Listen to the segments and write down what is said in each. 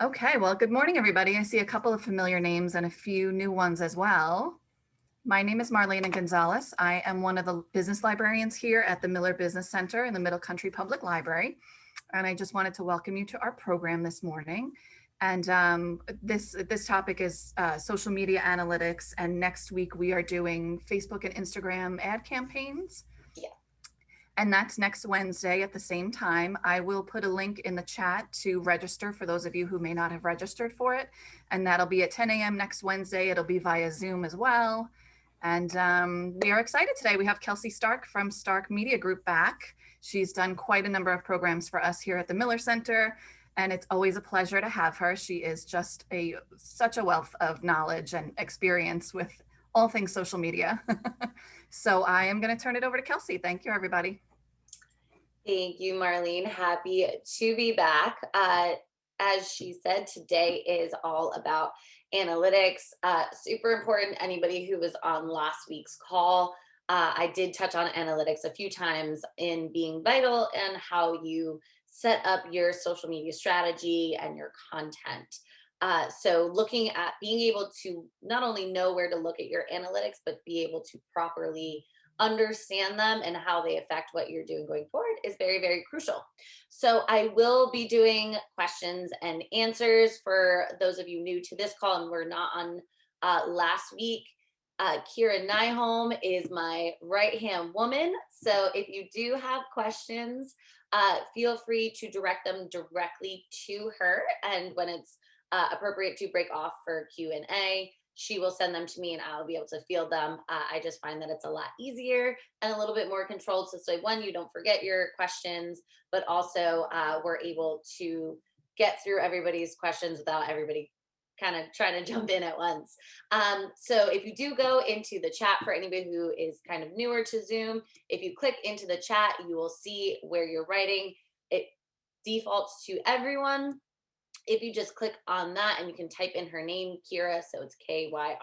Okay, well, good morning, everybody. I see a couple of familiar names and a few new ones as well. My name is Marlena Gonzalez. I am one of the business librarians here at the Miller Business Center in the Middle Country Public Library. And I just wanted to welcome you to our program this morning. And this topic is social media analytics. And next week we are doing Facebook and Instagram ad campaigns. Yeah. And that's next Wednesday at the same time. I will put a link in the chat to register for those of you who may not have registered for it. And that'll be at 10 a.m. next Wednesday. It'll be via Zoom as well. And we are excited today. We have Kelsey Stark from Stark Media Group back. She's done quite a number of programs for us here at the Miller Center. And it's always a pleasure to have her. She is just such a wealth of knowledge and experience with all things social media. So I am going to turn it over to Kelsey. Thank you, everybody. Thank you, Marlene. Happy to be back. As she said, today is all about analytics. Super important. Anybody who was on last week's call, I did touch on analytics a few times in being vital and how you set up your social media strategy and your content. So looking at being able to not only know where to look at your analytics, but be able to properly understand them and how they affect what you're doing going forward is very, very crucial. So I will be doing questions and answers for those of you new to this call and we're not on last week. Kira Nyholm is my right-hand woman. So if you do have questions, feel free to direct them directly to her. And when it's appropriate to break off for Q&A, she will send them to me and I'll be able to field them. I just find that it's a lot easier and a little bit more controlled. So one, you don't forget your questions, but also we're able to get through everybody's questions without everybody kind of trying to jump in at once. So if you do go into the chat, for anybody who is kind of newer to Zoom, if you click into the chat, you will see where you're writing. It defaults to everyone. If you just click on that and you can type in her name, Kira, so it's Kyra,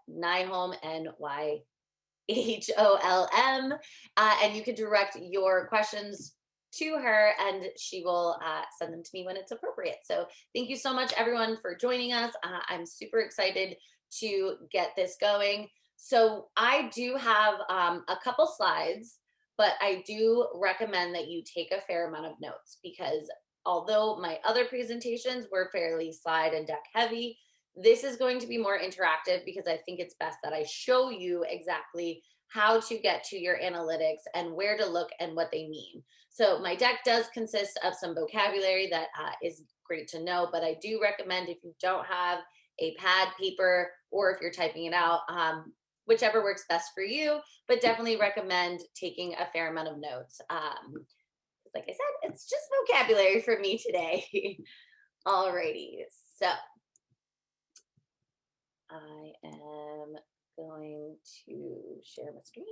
Nyholm, Nyholm, and you can direct your questions to her and she will send them to me when it's appropriate. So thank you so much, everyone, for joining us. I'm super excited to get this going. So I do have a couple slides, but I do recommend that you take a fair amount of notes because although my other presentations were fairly slide and deck heavy, this is going to be more interactive because I think it's best that I show you exactly how to get to your analytics and where to look and what they mean. So my deck does consist of some vocabulary that is great to know, but I do recommend if you don't have a pad, paper, or if you're typing it out, whichever works best for you, but definitely recommend taking a fair amount of notes. Like I said, it's just vocabulary for me today. Alrighty, so I am going to share my screen.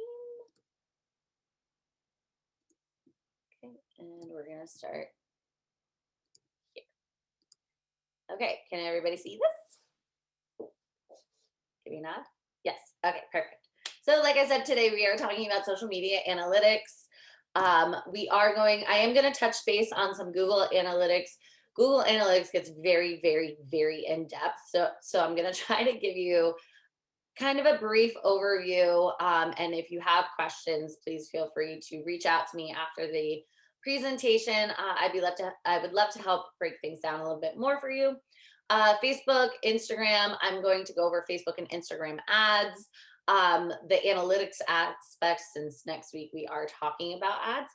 Okay, and we're gonna start here. Okay, can everybody see this? Give me a nod. Yes, okay, perfect. So like I said, today we are talking about social media analytics. I am going to touch base on some Google Analytics. Google Analytics gets very, very, very in depth. So I'm going to try to give you kind of a brief overview. And if you have questions, please feel free to reach out to me after the presentation. I would love to help break things down a little bit more for you. Facebook, Instagram, I'm going to go over Facebook and Instagram ads. The analytics aspects, since next week we are talking about ads,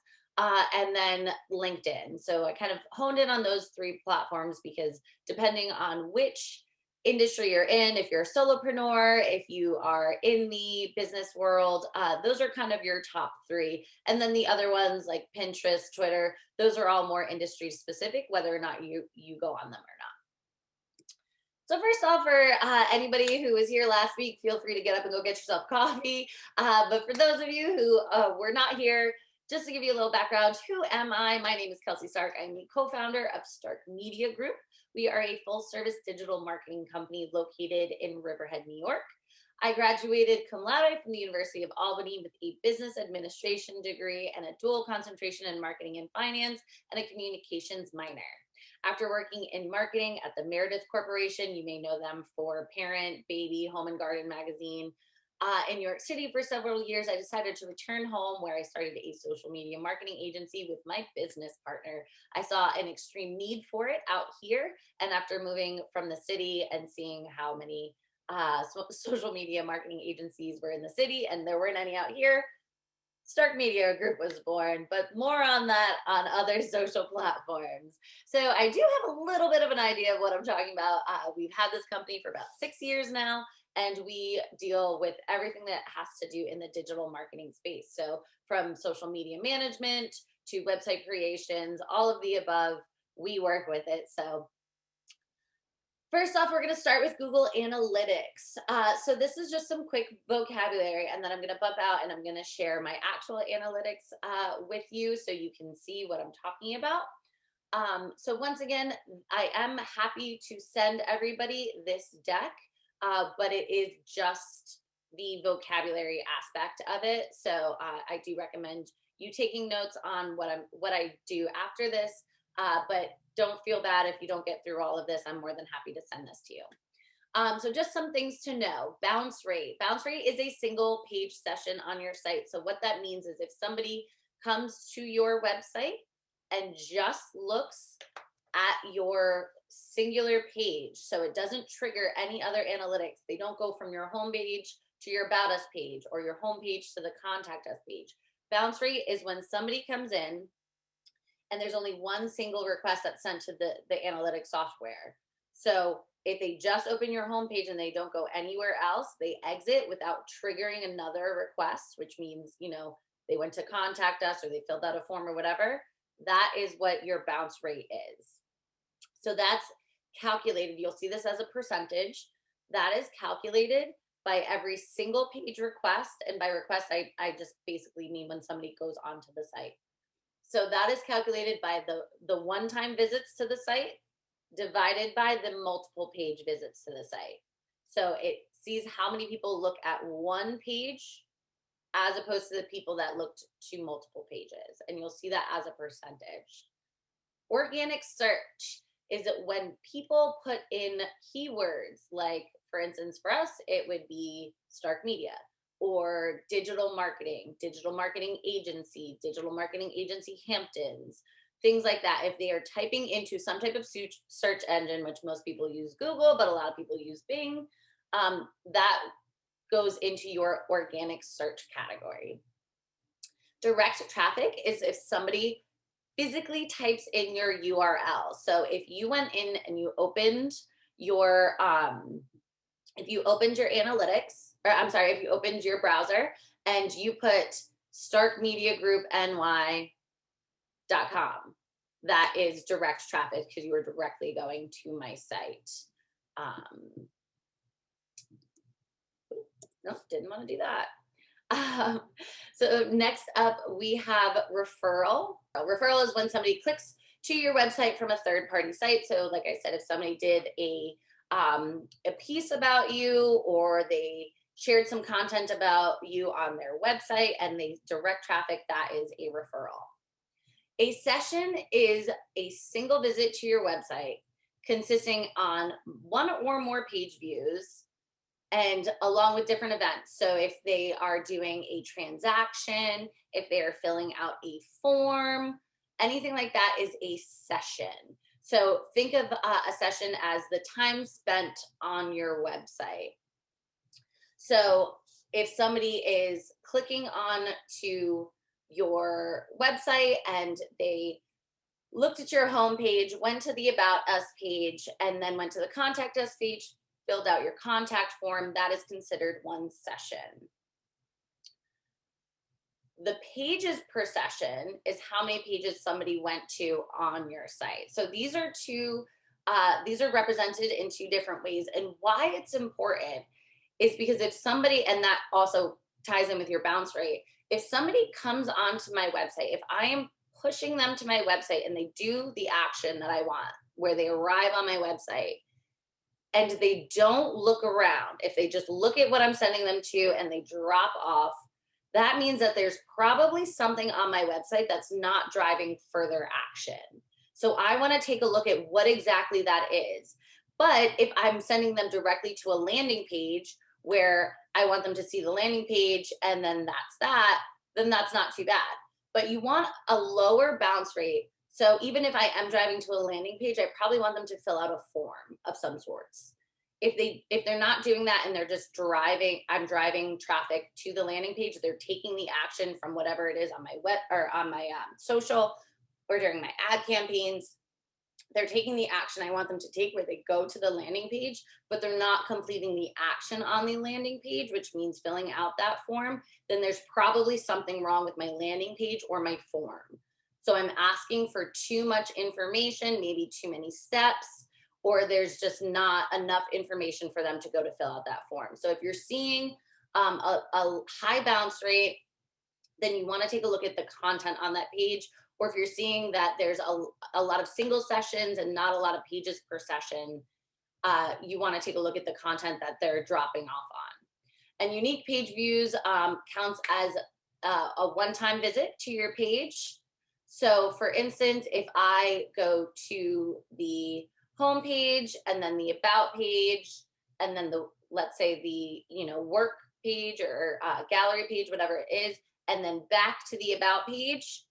and then LinkedIn. So I kind of honed in on those three platforms because depending on which industry you're in, if you're a solopreneur, if you are in the business world, those are kind of your top three. And then the other ones like Pinterest, Twitter, those are all more industry specific, whether or not you go on them or not. So first off, for anybody who was here last week, feel free to get up and go get yourself coffee. But for those of you who were not here, just to give you a little background, who am I? My name is Kelsey Stark. I'm the co-founder of Stark Media Group. We are a full-service digital marketing company located in Riverhead, New York. I graduated cum laude from the University of Albany with a business administration degree and a dual concentration in marketing and finance and a communications minor. After working in marketing at the Meredith Corporation, you may know them for Parent, Baby, Home and Garden magazine. In New York City for several years, I decided to return home where I started a social media marketing agency with my business partner. I saw an extreme need for it out here. And after moving from the city and seeing how many social media marketing agencies were in the city and there weren't any out here, Stark Media Group was born, but more on that on other social platforms. So I do have a little bit of an idea of what I'm talking about. We've had this company for about 6 years now, and we deal with everything that has to do in the digital marketing space. So from social media management to website creations, all of the above, we work with it. So first off, we're going to start with Google Analytics. So this is just some quick vocabulary, and then I'm going to bump out and I'm going to share my actual analytics with you so you can see what I'm talking about. So once again, I am happy to send everybody this deck, but it is just the vocabulary aspect of it. So I do recommend you taking notes on what I do after this, but don't feel bad if you don't get through all of this. I'm more than happy to send this to you. So just some things to know. Bounce rate. Bounce rate is a single page session on your site. So what that means is if somebody comes to your website and just looks at your singular page, so it doesn't trigger any other analytics. They don't go from your home page to your About Us page or your home page to the Contact Us page. Bounce rate is when somebody comes in and there's only one single request that's sent to the analytics software. So if they just open your homepage and they don't go anywhere else, they exit without triggering another request, which means, they went to contact us or they filled out a form or whatever. That is what your bounce rate is. So that's calculated. You'll see this as a percentage. That is calculated by every single page request. And by request, I just basically mean when somebody goes onto the site. So that is calculated by the one-time visits to the site divided by the multiple page visits to the site. So it sees how many people look at one page as opposed to the people that looked to multiple pages. And you'll see that as a percentage. Organic search is that when people put in keywords, like for instance, for us, it would be Stark Media or digital marketing agency Hamptons, things like that. If they are typing into some type of search engine, which most people use Google, but a lot of people use Bing, that goes into your organic search category. Direct traffic is if somebody physically types in your URL. So if you went in and you opened your if you opened your browser and you put starkmediagroupny.com, that is direct traffic because you were directly going to my site. Nope, didn't want to do that. So next up, we have referral. Referral is when somebody clicks to your website from a third-party site. So like I said, if somebody did a piece about you or they shared some content about you on their website and they direct traffic, that is a referral. A session is a single visit to your website consisting on one or more page views and along with different events. So if they are doing a transaction, if they are filling out a form, anything like that is a session. So think of a session as the time spent on your website. So if somebody is clicking on to your website and they looked at your homepage, went to the About Us page, and then went to the Contact Us page, filled out your contact form, that is considered one session. The pages per session is how many pages somebody went to on your site. So these are represented in two different ways. And why it's important is because if somebody, and that also ties in with your bounce rate, if somebody comes onto my website, if I am pushing them to my website and they do the action that I want, where they arrive on my website, and they don't look around, if they just look at what I'm sending them to and they drop off, that means that there's probably something on my website that's not driving further action. So I want to take a look at what exactly that is. But if I'm sending them directly to a landing page where I want them to see the landing page and then then that's not too bad. But you want a lower bounce rate. So even if I am driving to a landing page, I probably want them to fill out a form of some sorts. If they're not doing that and they're just driving, I'm driving traffic to the landing page, they're taking the action from whatever it is on my web or on my social or during my ad campaigns. They're taking the action I want them to take where they go to the landing page, but they're not completing the action on the landing page, which means filling out that form, then there's probably something wrong with my landing page or my form. So I'm asking for too much information, maybe too many steps, or there's just not enough information for them to go to fill out that form. So if you're seeing a high bounce rate, then you want to take a look at the content on that page. Or if you're seeing that there's a lot of single sessions and not a lot of pages per session, you want to take a look at the content that they're dropping off on. And unique page views counts as a one-time visit to your page. So for instance, if I go to the home page and then the about page, and then let's say the work page or gallery page, whatever it is, and then back to the about page,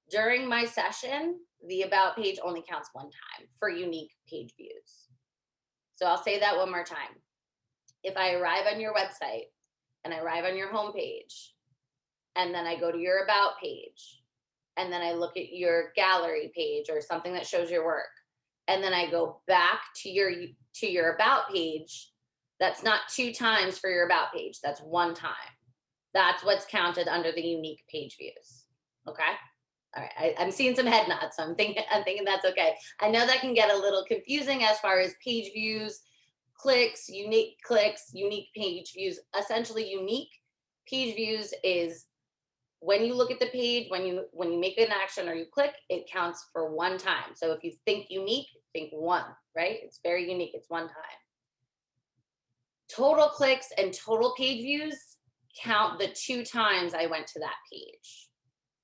during my session, the about page only counts one time for unique page views. So I'll say that one more time. If I arrive on your website and I arrive on your home page, and then I go to your about page, and then I look at your gallery page or something that shows your work, and then I go back to your about page, that's not 2 times for your about page. That's 1 time. That's what's counted under the unique page views. Okay. All right. I'm seeing some head nods, so I'm thinking that's okay. I know that can get a little confusing as far as page views, clicks, unique page views. Essentially, unique page views is when you look at the page, when you make an action or you click, it counts for 1 time. So if you think unique, think 1, right? It's very unique. It's 1 time. Total clicks and total page views count the 2 times I went to that page.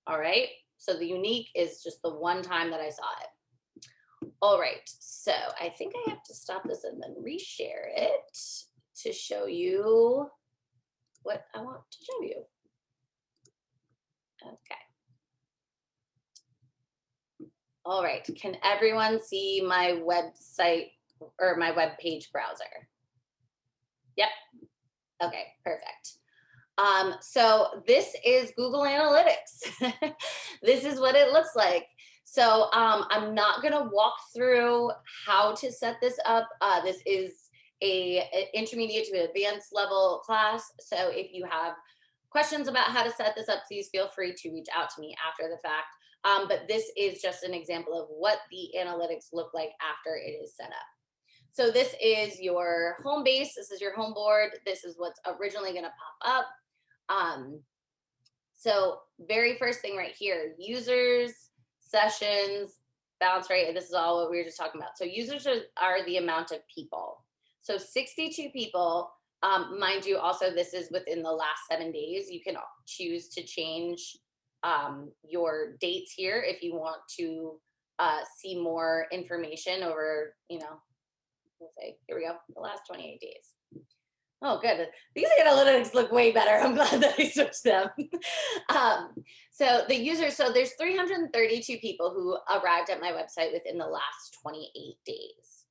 All right. So the unique is just the 1 time that I saw it. All right. So I think I have to stop this and then reshare it to show you what I want to show you. Okay. All right. Can everyone see my website or my web page browser? Yep. Okay, perfect. So this is Google Analytics. This is what it looks like. So I'm not gonna walk through how to set this up. This is an intermediate to advanced level class. So if you have questions about how to set this up, please feel free to reach out to me after the fact. But this is just an example of what the analytics look like after it is set up. So this is your home base. This is your home board. This is what's originally going to pop up. So very first thing right here, users, sessions, bounce rate. This is all what we were just talking about. So users are the amount of people. So 62 people, mind you, also this is within the last 7 days. You can choose to change your dates here if you want to see more information over, let's say, here we go, the last 28 days. Oh, good. These analytics look way better. I'm glad that I switched them. So the users, so there's 332 people who arrived at my website within the last 28 days.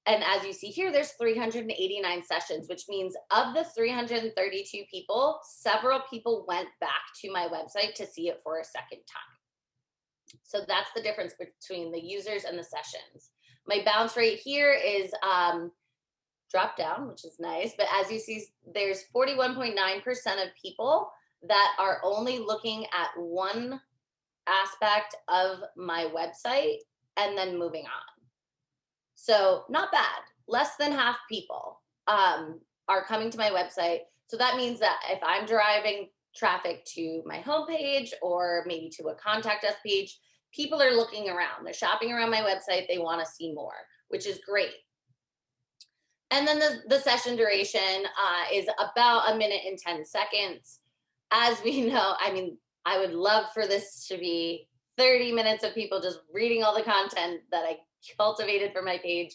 And as you see here, there's 389 sessions, which means of the 332 people, several people went back to my website to see it for a second time. So that's the difference between the users and the sessions. My bounce rate here is dropped down, which is nice. But as you see, there's 41.9% of people that are only looking at one aspect of my website and then moving on. So not bad. Less than half people are coming to my website. So that means that if I'm driving traffic to my homepage or maybe to a contact us page, people are looking around. They're shopping around my website. They want to see more, which is great. And then the session duration is about 1 minute and 10 seconds. As we know, I mean, I would love for this to be 30 minutes of people just reading all the content that I cultivated for my page.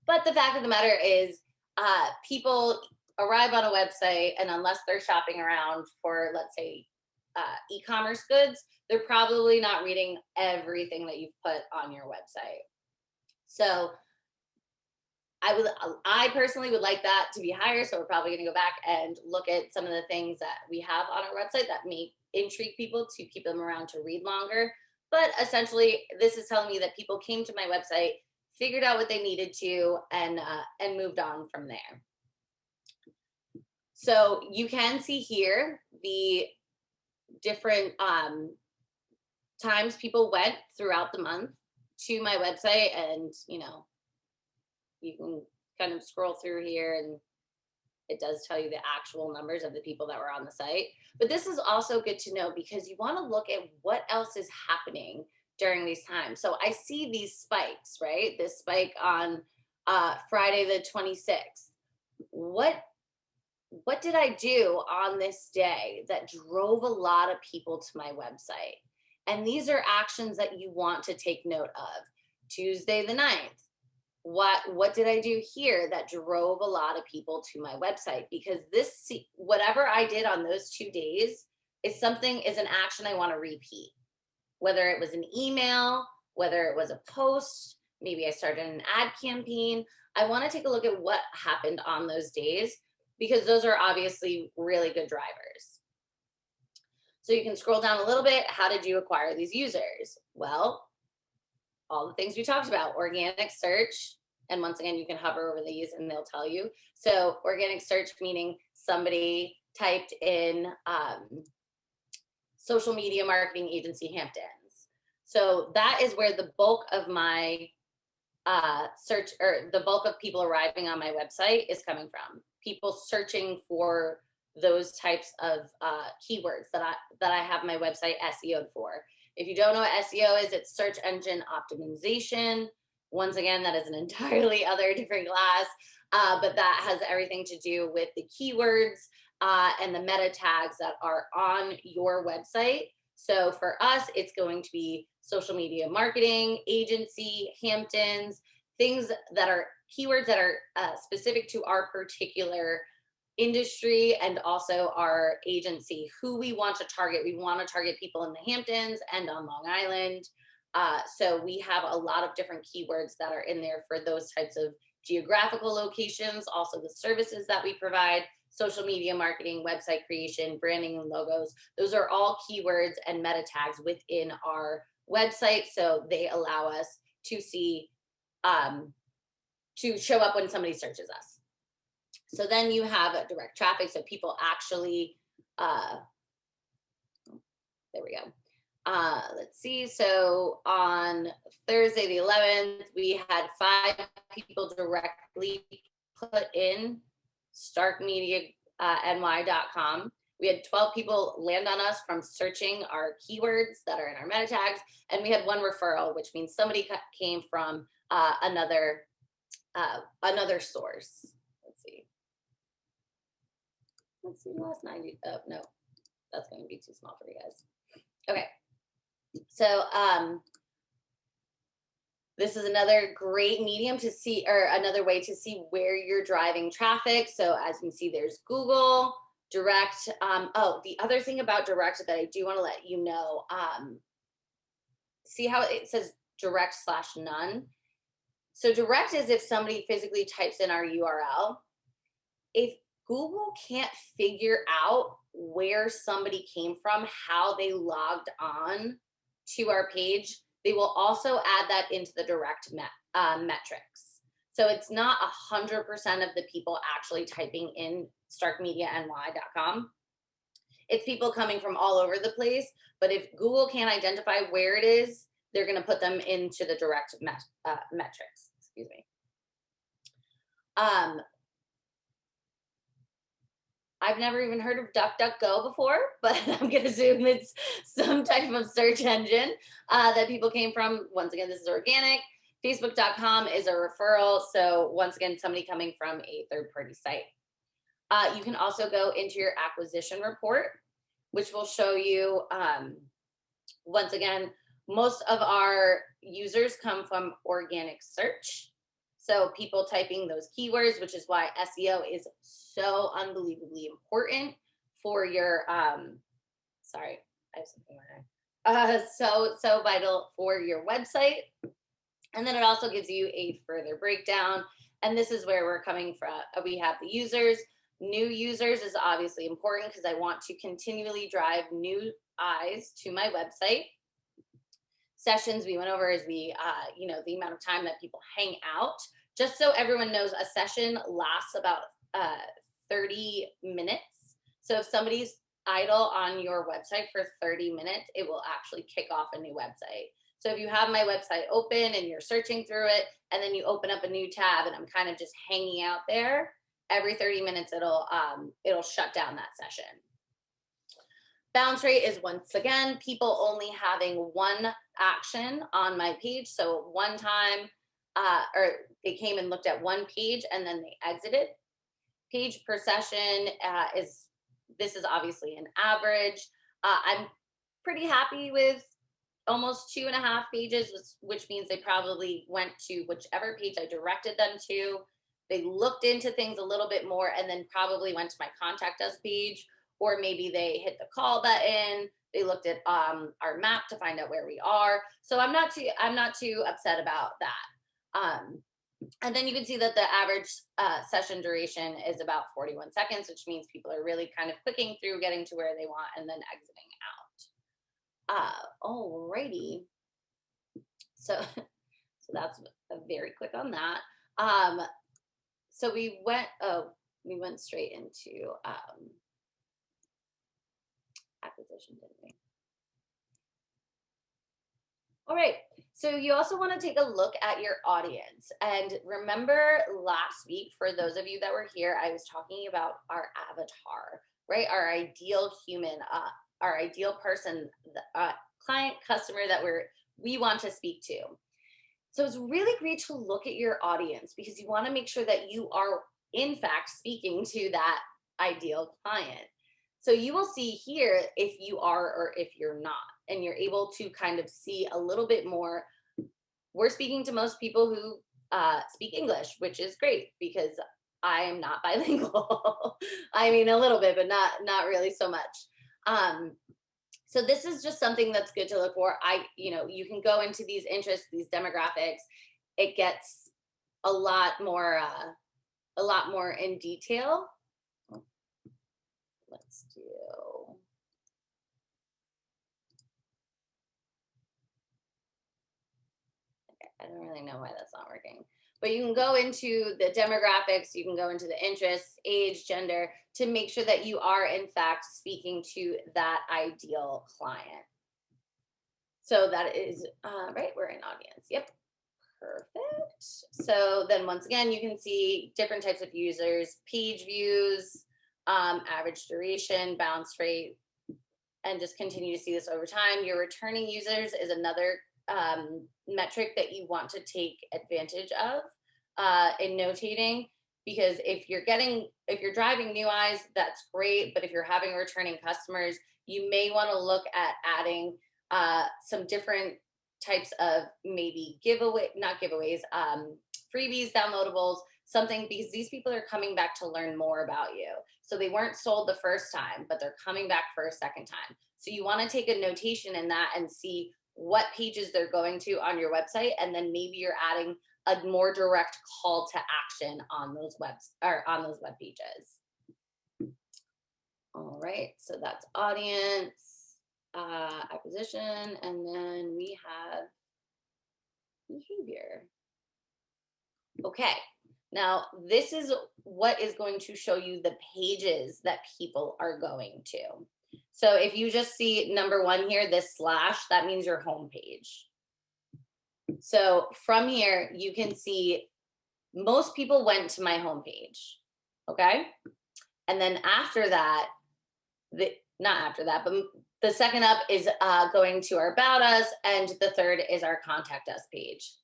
But the fact of the matter is, people arrive on a website, and unless they're shopping around for, let's say, e-commerce goods, they're probably not reading everything that you've put on your website. So I personally would like that to be higher. So we're probably going to go back and look at some of the things that we have on our website that may intrigue people to keep them around to read longer. But essentially, this is telling me that people came to my website, figured out what they needed to, and moved on from there. So you can see here the different times people went throughout the month to my website, and you can kind of scroll through here, and it does tell you the actual numbers of the people that were on the site. But this is also good to know because you want to look at what else is happening during these times. So I see these spikes, right? This spike on Friday the 26th. What did I do on this day that drove a lot of people to my website? And these are actions that you want to take note of. Tuesday the 9th. What did I do here that drove a lot of people to my website? Because whatever I did on those 2 days is an action I want to repeat. Whether it was an email, whether it was a post, maybe I started an ad campaign. I want to take a look at what happened on those days because those are obviously really good drivers. So you can scroll down a little bit. How did you acquire these users? Well, all the things we talked about, organic search. And once again, you can hover over these and they'll tell you. So organic search, meaning somebody typed in social media marketing agency Hamptons. So that is where the bulk of my search, or the bulk of people arriving on my website is coming from. People searching for those types of keywords that I have my website SEO'd for. If you don't know what SEO is, it's search engine optimization. Once again, that is an entirely other different class, but that has everything to do with the keywords and the meta tags that are on your website. So for us, it's going to be social media marketing, agency, Hamptons, things that are keywords that are specific to our particular industry and also our agency, who we want to target. We want to target people in the Hamptons and on Long Island. So we have a lot of different keywords that are in there for those types of geographical locations, also the services that we provide, social media marketing, website creation, branding and logos. Those are all keywords and meta tags within our website. So they allow us to see, to show up when somebody searches us. So then you have direct traffic. So people actually, there we go. Let's see. So on Thursday, the 11th, we had 5 people directly put in starkmediany.com. We had 12 people land on us from searching our keywords that are in our meta tags. And we had 1 referral, which means somebody came from another source. Let's see the last 90. Oh, no, that's going to be too small for you guys. Okay. So this is another great medium to see, or another way to see where you're driving traffic. So as you can see, there's Google, direct. Oh, the other thing about direct that I do want to let you know, see how it says direct/none. So direct is if somebody physically types in our URL. If Google can't figure out where somebody came from, how they logged on to our page, they will also add that into the direct metrics. So it's not 100% of the people actually typing in starkmediany.com. It's people coming from all over the place, but if Google can't identify where it is, they're going to put them into the direct metrics. Excuse me. I've never even heard of DuckDuckGo before, but I'm going to assume it's some type of search engine that people came from. Once again, this is organic. Facebook.com is a referral. So once again, somebody coming from a third-party site. You can also go into your acquisition report, which will show you, once again, most of our users come from organic search. So people typing those keywords, which is why SEO is so unbelievably important for your, sorry, I have something in my eye. So vital for your website. And then it also gives you a further breakdown. And this is where we're coming from. We have the users. New users is obviously important because I want to continually drive new eyes to my website. Sessions we went over is the the amount of time that people hang out. Just so everyone knows, a session lasts about 30 minutes. So if somebody's idle on your website for 30 minutes, it will actually kick off a new website. So if you have my website open and you're searching through it, and then you open up a new tab and I'm kind of just hanging out there, every 30 minutes it'll shut down that session. Bounce rate is, once again, people only having one action on my page. So one time, or they came and looked at one page and then they exited. Page per session this is obviously an average. I'm pretty happy with almost 2.5 pages, which means they probably went to whichever page I directed them to. They looked into things a little bit more and then probably went to my contact us page, or maybe they hit the call button. They looked at our map to find out where we are. So I'm not too upset about that. And then you can see that the average session duration is about 41 seconds, which means people are really kind of clicking through, getting to where they want, and then exiting out. Alrighty. So that's a very quick on that. So we went straight into acquisition, didn't we? All right. So you also want to take a look at your audience. And remember last week, for those of you that were here, I was talking about our avatar, right? Our ideal human, our ideal person, client, customer that we want to speak to. So it's really great to look at your audience because you want to make sure that you are in fact speaking to that ideal client. So you will see here if you are or if you're not, and you're able to kind of see a little bit more. We're speaking to most people who speak English, which is great because I am not bilingual. I mean, a little bit, but not really so much. So this is just something that's good to look for. You can go into these interests, these demographics. It gets a lot more in detail. Let's do. Okay, I don't really know why that's not working. But you can go into the demographics, you can go into the interests, age, gender, to make sure that you are in fact speaking to that ideal client. So that is, right, we're in audience. Yep, perfect. So then once again, you can see different types of users, page views, average duration, bounce rate, and just continue to see this over time. Your returning users is another metric that you want to take advantage of in notating, because if you're driving new eyes, that's great. But if you're having returning customers, you may want to look at adding some different types of maybe freebies, downloadables, something, because these people are coming back to learn more about you. So they weren't sold the first time, but they're coming back for a second time. So you want to take a notation in that and see what pages they're going to on your website, and then maybe you're adding a more direct call to action on those web pages. All right, so that's audience, acquisition, and then we have behavior. Okay, now this is what is going to show you the pages that people are going to. So if you just see number 1 here, this slash, that means your home page. So from here, you can see most people went to my home page, okay? And then after that, not after that, but the second up is going to our About Us, and the third is our Contact Us page.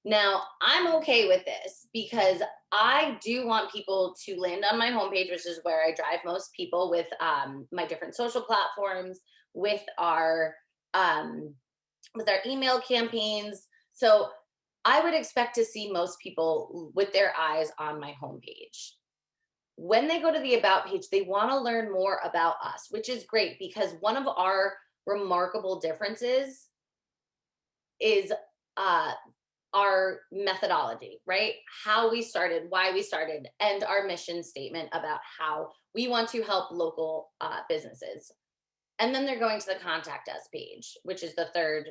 Now, I'm okay with this because I do want people to land on my homepage, which is where I drive most people with my different social platforms, with our with our email campaigns. So I would expect to see most people with their eyes on my homepage. When they go to the About page, they want to learn more about us, which is great because one of our remarkable differences is uh, our methodology, right? How we started, why we started, and our mission statement about how we want to help local businesses. And then they're going to the Contact Us page, which is the third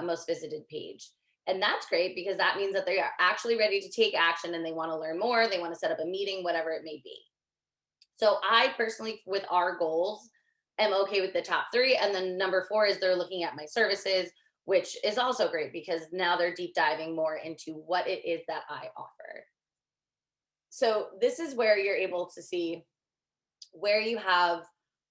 most visited page. And that's great because that means that they are actually ready to take action and they want to learn more. They want to set up a meeting, whatever it may be. So I personally, with our goals, am okay with the top three. And then number four is they're looking at my services, which is also great because now they're deep diving more into what it is that I offer. So this is where you're able to see where you have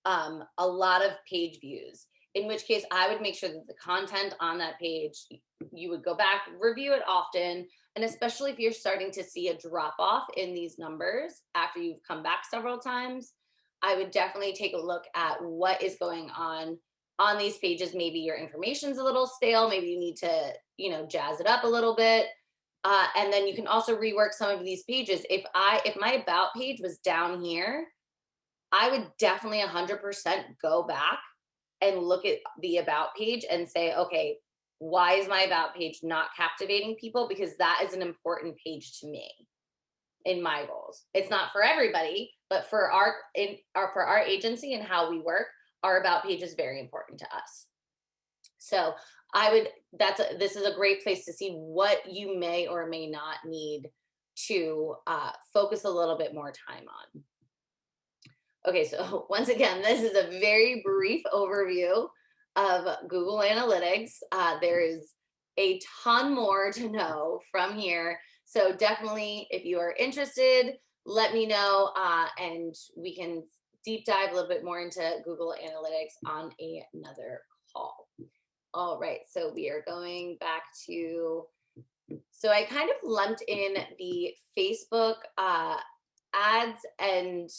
a lot of page views, in which case I would make sure that the content on that page, you would go back, review it often. And especially if you're starting to see a drop off in these numbers after you've come back several times, I would definitely take a look at what is going on these pages. Maybe your information's a little stale. Maybe you need to, jazz it up a little bit. And then you can also rework some of these pages. If my About page was down here, I would definitely 100% go back and look at the About page and say, okay, why is my About page not captivating people? Because that is an important page to me in my goals. It's not for everybody, but for our agency and how we work, our About page is very important to us. So this is a great place to see what you may or may not need to focus a little bit more time on. Okay, so once again, this is a very brief overview of Google Analytics. There is a ton more to know from here. So definitely, if you are interested, let me know and we can deep dive a little bit more into Google Analytics on another call. All right, so we are going back to, so I kind of lumped in the Facebook ads and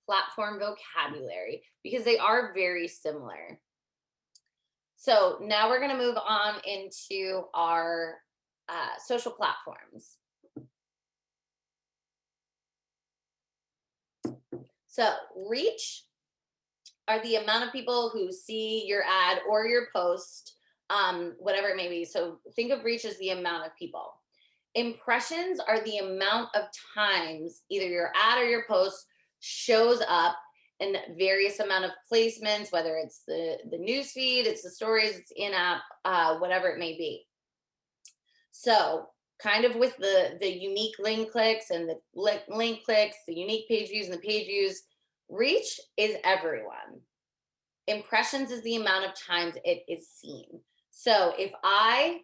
platform vocabulary because they are very similar. So now we're going to move on into our social platforms. So reach are the amount of people who see your ad or your post, whatever it may be. So think of reach as the amount of people. Impressions are the amount of times either your ad or your post shows up in various amount of placements, whether it's the news feed, it's the stories, it's in-app, whatever it may be. So kind of with the unique link clicks and the link clicks, the unique page views and the page views, reach is everyone. Impressions is the amount of times it is seen. So if I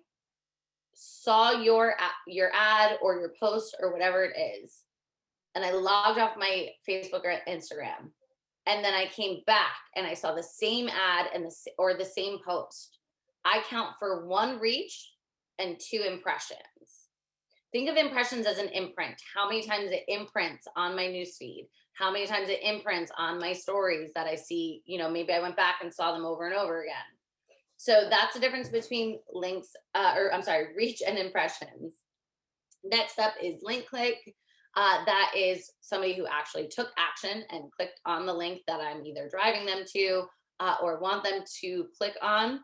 saw your ad or your post or whatever it is, and I logged off my Facebook or Instagram, and then I came back and I saw the same ad and the same post, I count for 1 reach and 2 impressions. Think of impressions as an imprint. How many times it imprints on my newsfeed? How many times it imprints on my stories that I see? Maybe I went back and saw them over and over again. So that's the difference between reach and impressions. Next up is link click. That is somebody who actually took action and clicked on the link that I'm either driving them to or want them to click on.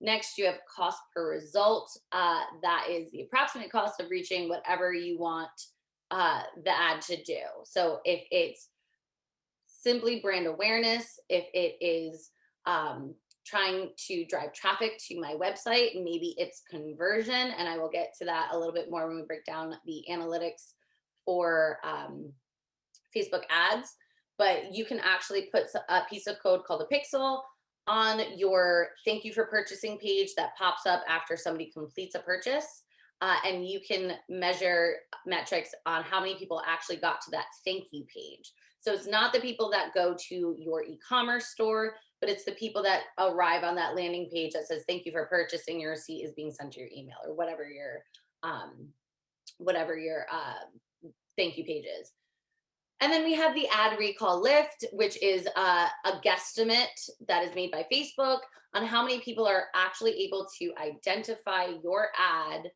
Next, you have cost per result. That is the approximate cost of reaching whatever you want the ad to do. So if it's simply brand awareness, if it is trying to drive traffic to my website, maybe it's conversion, and I will get to that a little bit more when we break down the analytics for Facebook ads. But you can actually put a piece of code called a pixel on your thank you for purchasing page that pops up after somebody completes a purchase. And you can measure metrics on how many people actually got to that thank you page. So it's not the people that go to your e-commerce store, but it's the people that arrive on that landing page that says, thank you for purchasing, your receipt is being sent to your email, or whatever your thank you page is. And then we have the ad recall lift, which is a guesstimate that is made by Facebook on how many people are actually able to identify your ad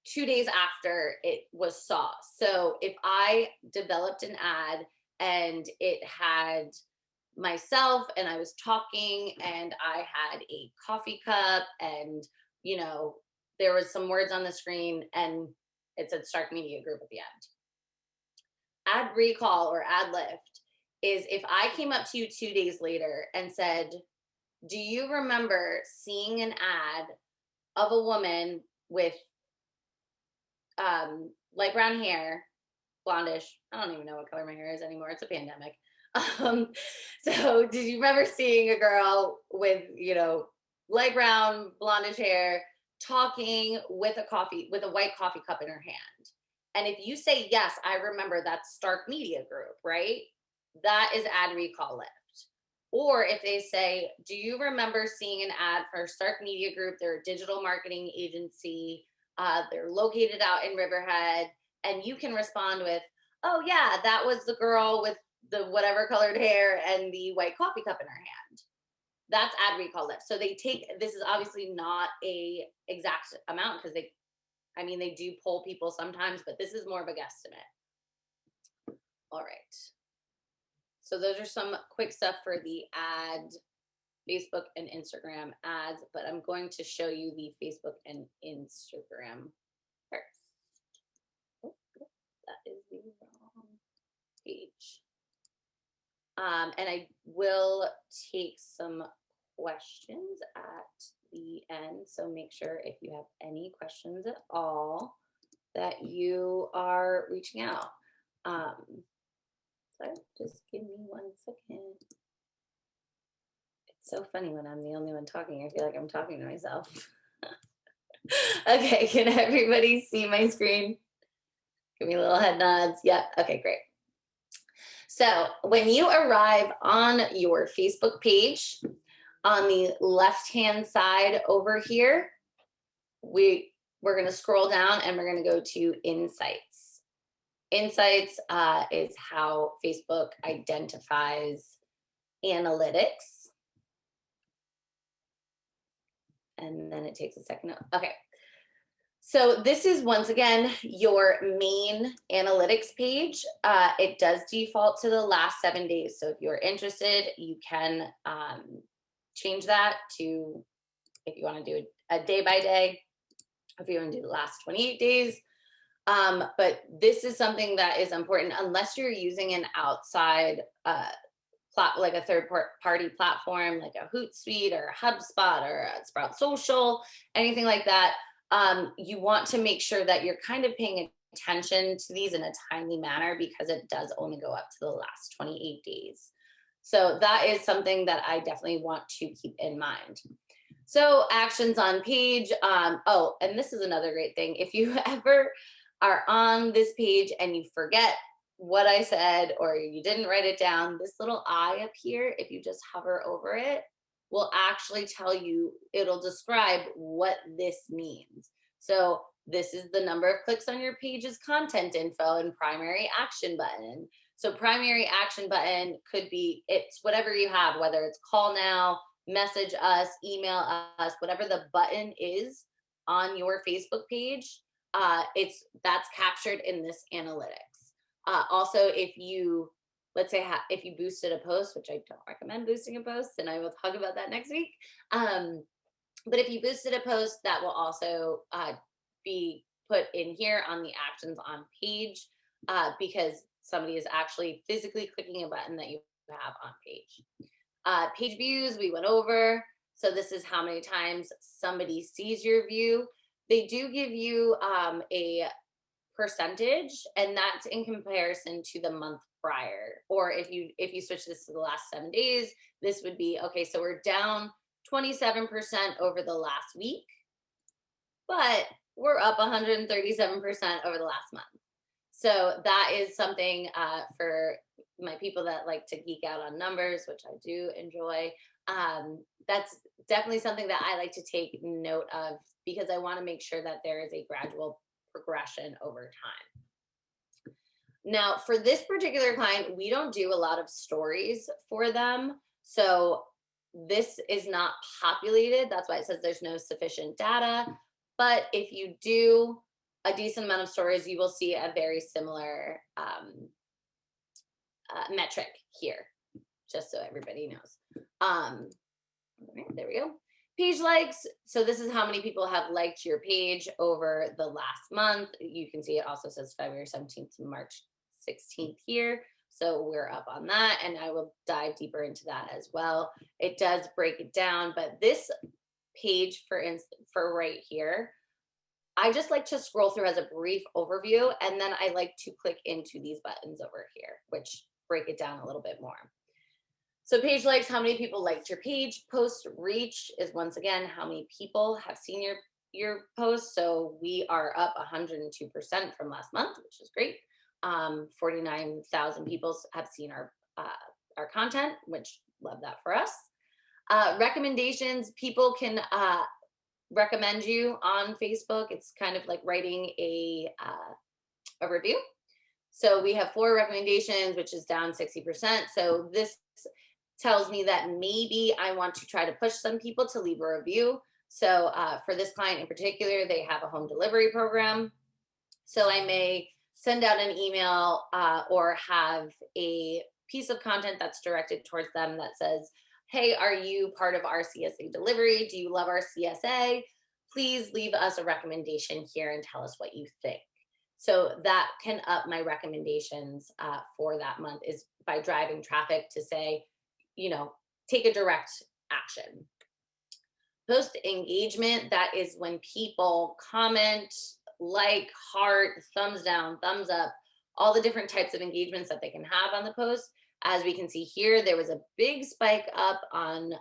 2 days after it was saw. So if I developed an ad and it had myself and I was talking and I had a coffee cup and, you know, there was some words on the screen and it said Stark Media Group at the end. Ad recall or ad lift is if I came up to you 2 days later and said, do you remember seeing an ad of a woman with light brown hair, blondish? I don't even know what color my hair is anymore. It's a pandemic. Um, so did you remember seeing a girl with, you know, light brown, blondish hair talking with a white coffee cup in her hand? And if you say, yes, I remember that Stark Media Group, right? That is ad recall lift. Or if they say, do you remember seeing an ad for Stark Media Group? They're a digital marketing agency. They're located out in Riverhead. And you can respond with, oh, yeah, that was the girl with the whatever colored hair and the white coffee cup in her hand. That's ad recall lift. So they take, this is obviously not a exact amount because they do poll people sometimes, but this is more of a guesstimate. All right. So those are some quick stuff for the ad, Facebook and Instagram ads, but I'm going to show you the Facebook and Instagram first. Oh, that is the wrong page. And I will take some questions at the end. So make sure if you have any questions at all that you are reaching out. So just give me 1 second. It's so funny when I'm the only one talking. I feel like I'm talking to myself. Okay, can everybody see my screen? Give me little head nods. Yeah, okay, great. So when you arrive on your Facebook page, on the left-hand side over here, we're going to scroll down and we're going to go to Insights. Insights is how Facebook identifies analytics. And then it takes a second. Okay. So this is once again your main analytics page. It does default to the last 7 days. So if you're interested, you can change that to, if you want to do a day by day, if you want to do the last 28 days. But this is something that is important unless you're using an outside like a third-party platform, like a Hootsuite or a HubSpot or a Sprout Social, anything like that. You want to make sure that you're kind of paying attention to these in a timely manner because it does only go up to the last 28 days. So that is something that I definitely want to keep in mind. So actions on page. Oh, and this is another great thing. If you ever are on this page and you forget what I said or you didn't write it down, this little eye up here, if you just hover over it, will actually tell you, it'll describe what this means. So this is the number of clicks on your page's content info and primary action button. So primary action button could be, it's whatever you have, whether it's call now, message us, email us, whatever the button is on your Facebook page, that's captured in this analytics. Also, if you, let's say if you boosted a post, which I don't recommend boosting a post, and I will talk about that next week. But if you boosted a post, that will also be put in here on the actions on page because somebody is actually physically clicking a button that you have on page. Page views, we went over. So this is how many times somebody sees your view. They do give you a percentage, and that's in comparison to the month prior. Or if you switch this to the last 7 days, this would be, okay, so we're down 27% over the last week, but we're up 137% over the last month. So that is something for my people that like to geek out on numbers, which I do enjoy. That's definitely something that I like to take note of because I want to make sure that there is a gradual progression over time. Now, for this particular client, we don't do a lot of stories for them. So this is not populated. That's why it says there's no sufficient data. But if you do a decent amount of stories, you will see a very similar metric here, just so everybody knows. All right, there we go. Page likes. So this is how many people have liked your page over the last month. You can see it also says February 17th to March 16th here. So we're up on that, and I will dive deeper into that as well. It does break it down, but this page, for instance, for right here, I just like to scroll through as a brief overview, and then I like to click into these buttons over here, which break it down a little bit more. So page likes, how many people liked your page. Post reach is once again how many people have seen your post. So we are up 102% from last month, which is great. 49,000 people have seen our content, which love that for us. Recommendations, people can recommend you on Facebook. It's kind of like writing a review. So we have 4 recommendations, which is down 60%. So this tells me that maybe I want to try to push some people to leave a review. So for this client in particular, they have a home delivery program. So I may send out an email or have a piece of content that's directed towards them that says, hey, are you part of our CSA delivery? Do you love our CSA? Please leave us a recommendation here and tell us what you think. So that can up my recommendations for that month, is by driving traffic to say, take a direct action. Post engagement, that is when people comment, like, heart, thumbs down, thumbs up, all the different types of engagements that they can have on the post. As we can see here, there was a big spike up on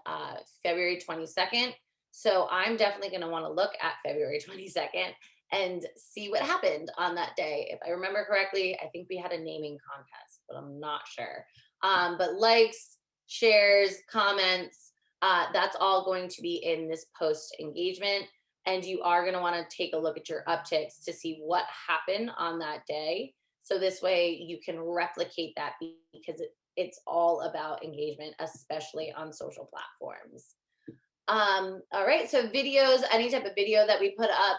February 22nd. So I'm definitely going to want to look at February 22nd and see what happened on that day. If I remember correctly, I think we had a naming contest, but I'm not sure. But likes, shares, comments, that's all going to be in this post engagement. And you are going to want to take a look at your upticks to see what happened on that day. So this way you can replicate that, because it's all about engagement, especially on social platforms. All right, so videos, any type of video that we put up,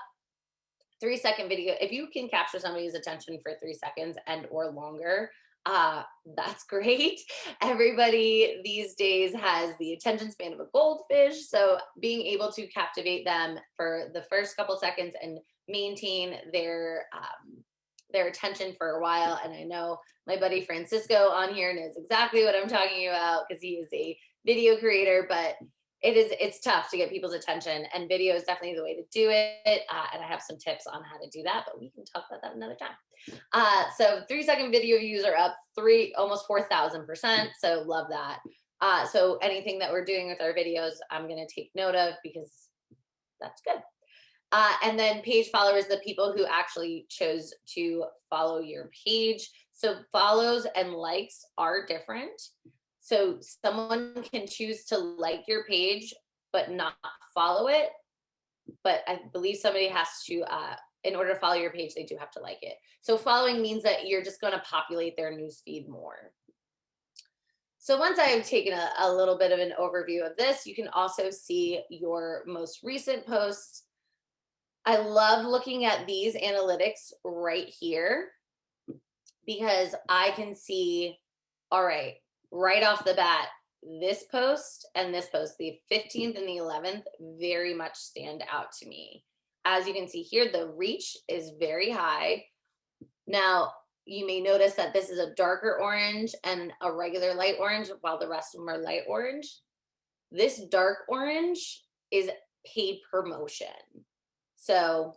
3-second video, if you can capture somebody's attention for 3 seconds and or longer, that's great. Everybody these days has the attention span of a goldfish, so being able to captivate them for the first couple seconds and maintain their attention for a while. And I know my buddy Francisco on here knows exactly what I'm talking about, because he is a video creator, but it's tough to get people's attention, and video is definitely the way to do it. And I have some tips on how to do that, but we can talk about that another time. So 3-second video views are up almost 4,000%. So love that. So anything that we're doing with our videos, I'm going to take note of, because that's good. And then page followers, the people who actually chose to follow your page. So follows and likes are different. So someone can choose to like your page, but not follow it. But I believe somebody has to, in order to follow your page, they do have to like it. So following means that you're just going to populate their newsfeed more. So once I've taken a little bit of an overview of this, you can also see your most recent posts. I love looking at these analytics right here, because I can see, all right, right off the bat, this post and this post, the 15th and the 11th, very much stand out to me. As you can see here, the reach is very high. Now, you may notice that this is a darker orange and a regular light orange, while the rest of them are light orange. This dark orange is paid promotion. So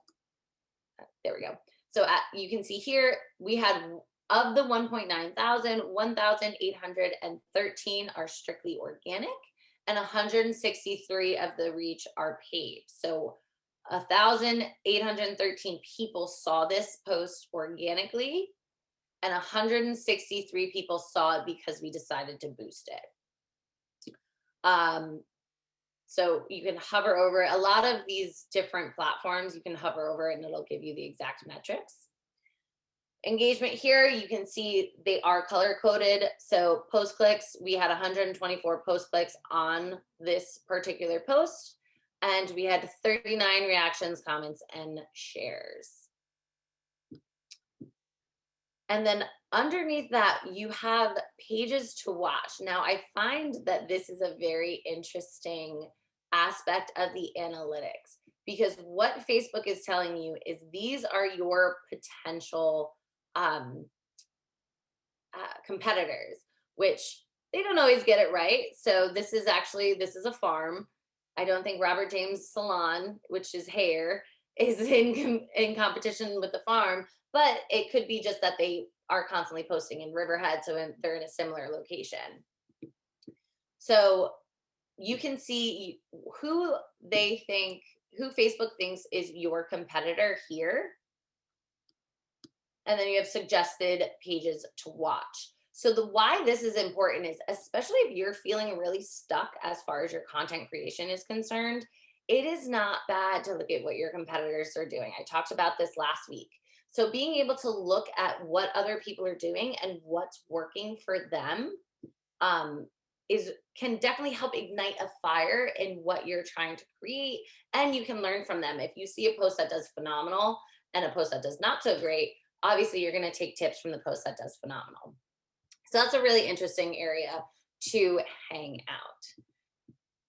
there we go. So you can see here, we had, of the 1.9 thousand, 1,813 are strictly organic, and 163 of the reach are paid. So 1,813 people saw this post organically, and 163 people saw it because we decided to boost it. So you can hover over a lot of these different platforms. You can hover over and it'll give you the exact metrics. Engagement here, you can see they are color coded. So post clicks, we had 124 post clicks on this particular post, and we had 39 reactions, comments, and shares. And then underneath that, you have pages to watch. Now, I find that this is a very interesting aspect of the analytics, because what Facebook is telling you is these are your potential competitors, which they don't always get it right. So this is a farm. I don't think Robert James Salon, which is hair, is in competition with the farm, but it could be just that they are constantly posting in Riverhead, so they're in a similar location. So you can see who Facebook thinks is your competitor here. And then you have suggested pages to watch. So the why this is important is, especially if you're feeling really stuck as far as your content creation is concerned, it is not bad to look at what your competitors are doing. I talked about this last week. So being able to look at what other people are doing and what's working for them can definitely help ignite a fire in what you're trying to create. And you can learn from them. If you see a post that does phenomenal and a post that does not so great, obviously you're going to take tips from the post that does phenomenal. So that's a really interesting area to hang out.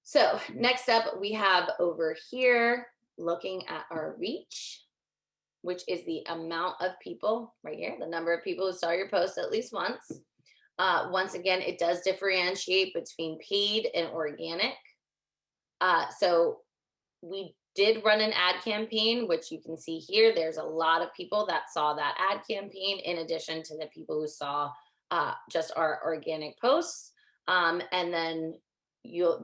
So next up, we have over here, looking at our reach, which is the amount of people right here, the number of people who saw your post at least once. Once again, it does differentiate between paid and organic. So we did run an ad campaign, which you can see here. There's a lot of people that saw that ad campaign in addition to the people who saw just our organic posts. And then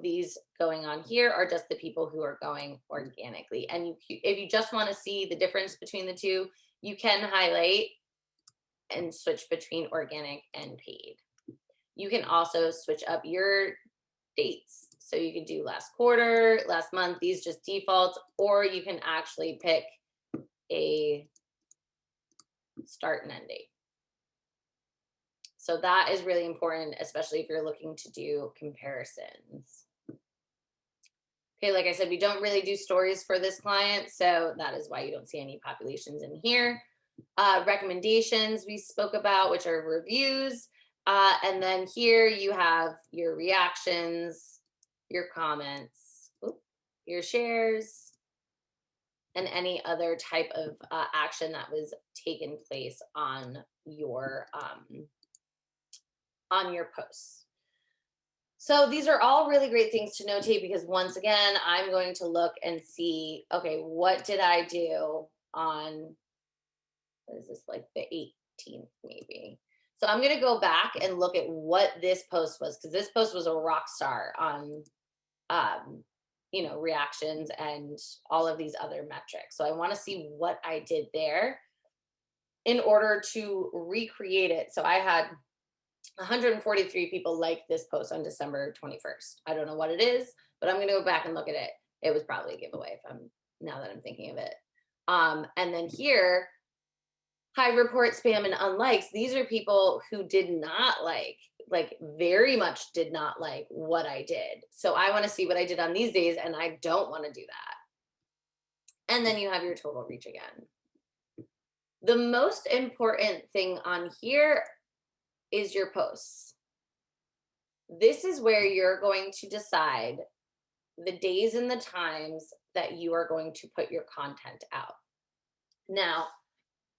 these going on here are just the people who are going organically. And if you just want to see the difference between the two, you can highlight and switch between organic and paid. You can also switch up your dates. So you can do last quarter, last month, these just defaults, or you can actually pick a start and end date. So that is really important, especially if you're looking to do comparisons. Okay, like I said, we don't really do stories for this client, so that is why you don't see any populations in here. Recommendations we spoke about, which are reviews. And then here you have your reactions, your comments, your shares, and any other type of action that was taken place on your posts. So these are all really great things to notate, because once again, I'm going to look and see, okay, what did I do on, what is this, like the 18th maybe? So I'm going to go back and look at what this post was, because this post was a rock star on, reactions and all of these other metrics. So I want to see what I did there in order to recreate it. So I had 143 people like this post on December 21st. I don't know what it is, but I'm going to go back and look at it. It was probably a giveaway now that I'm thinking of it. And then here, high report, spam, and unlikes. These are people who did not like very much did not like what I did. So I want to see what I did on these days, and I don't want to do that. And then you have your total reach again. The most important thing on here is your posts. This is where you're going to decide the days and the times that you are going to put your content out. Now,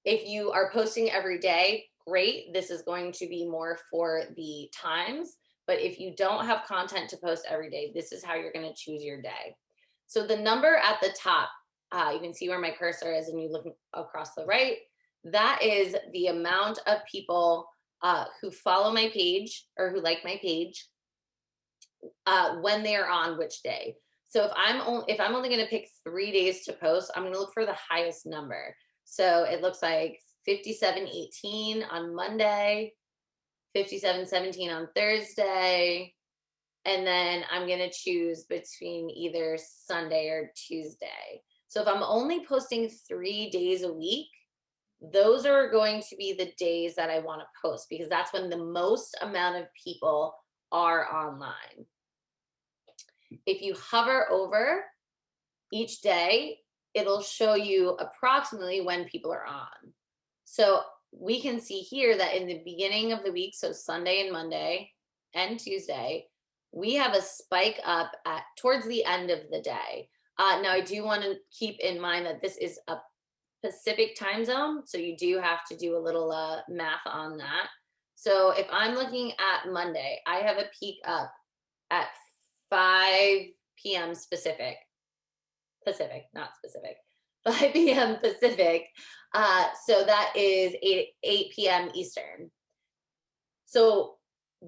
if you are posting every day, great. This is going to be more for the times. But if you don't have content to post every day, this is how you're going to choose your day. So the number at the top, you can see where my cursor is, and you look across the right. That is the amount of people who follow my page or who like my page when they are on which day. So if I'm only going to pick 3 days to post, I'm going to look for the highest number. So it looks like 5718 on Monday, 5717 on Thursday, and then I'm going to choose between either Sunday or Tuesday. So if I'm only posting 3 days a week, those are going to be the days that I want to post because that's when the most amount of people are online. If you hover over each day, it'll show you approximately when people are on. So we can see here that in the beginning of the week, so Sunday and Monday and Tuesday, we have a spike up at towards the end of the day. Now I do want to keep in mind that this is a Pacific time zone, so you do have to do a little math on that. So if I'm looking at Monday, I have a peak up at 5 p.m. Pacific, not specific, 5 p.m. Pacific. So that is 8 p.m. Eastern. So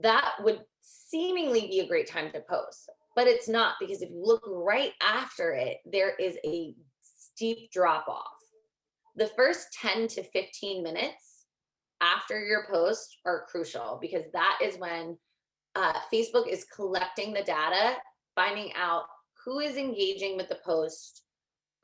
that would seemingly be a great time to post, but it's not because if you look right after it, there is a steep drop off. The first 10 to 15 minutes after your post are crucial because that is when Facebook is collecting the data, finding out who is engaging with the post.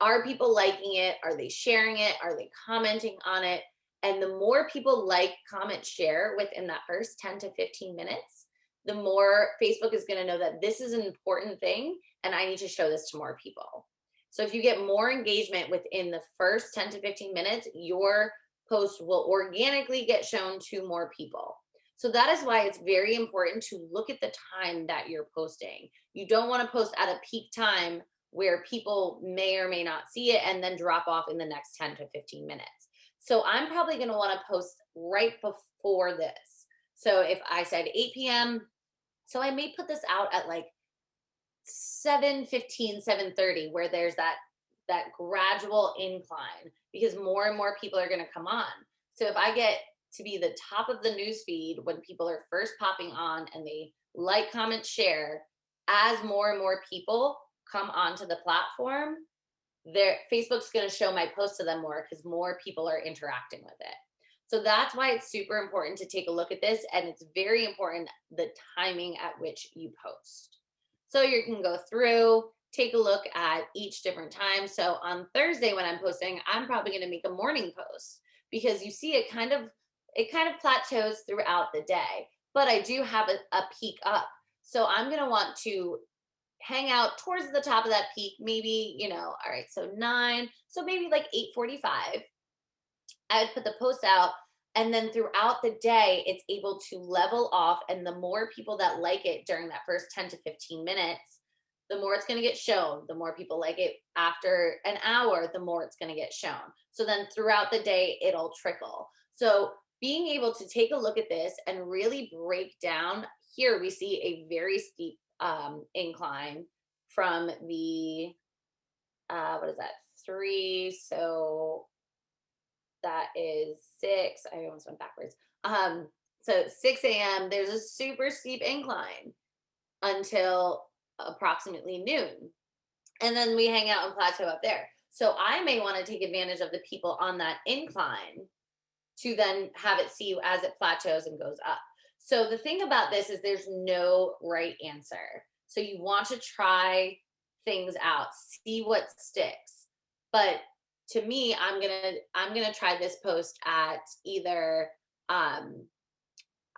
Are people liking it? Are they sharing it? Are they commenting on it? And the more people like, comment, share within that first 10 to 15 minutes, the more Facebook is going to know that this is an important thing and I need to show this to more people. So if you get more engagement within the first 10 to 15 minutes, your post will organically get shown to more people. So that is why it's very important to look at the time that you're posting. You don't want to post at a peak time where people may or may not see it and then drop off in the next 10 to 15 minutes. So I'm probably going to want to post right before this. So if I said 8 p.m., so I may put this out at like 7:15, 7:30, where there's that gradual incline because more and more people are going to come on. So if I get to be the top of the news feed when people are first popping on and they like, comment, share, as more and more people come onto the platform, Facebook's going to show my post to them more because more people are interacting with it. So that's why it's super important to take a look at this, and it's very important the timing at which you post. So you can go through, take a look at each different time. So on Thursday when I'm posting, I'm probably going to make a morning post because you see it kind of plateaus throughout the day, but I do have a peak up. So I'm going to want to hang out towards the top of that peak, maybe, all right, so 9, so maybe like 8:45. I would put the post out, and then throughout the day, it's able to level off. And the more people that like it during that first 10 to 15 minutes, the more it's going to get shown. The more people like it after an hour, the more it's going to get shown. So then throughout the day, it'll trickle. So being able to take a look at this and really break down, here we see a very steep incline from the, what is that, 3, so that is 6, I almost went backwards. So 6 a.m., there's a super steep incline until approximately noon. And then we hang out and plateau up there. So I may want to take advantage of the people on that incline to then have it see as it plateaus and goes up. So the thing about this is there's no right answer. So you want to try things out, see what sticks. But to me, I'm gonna try this post at either I'm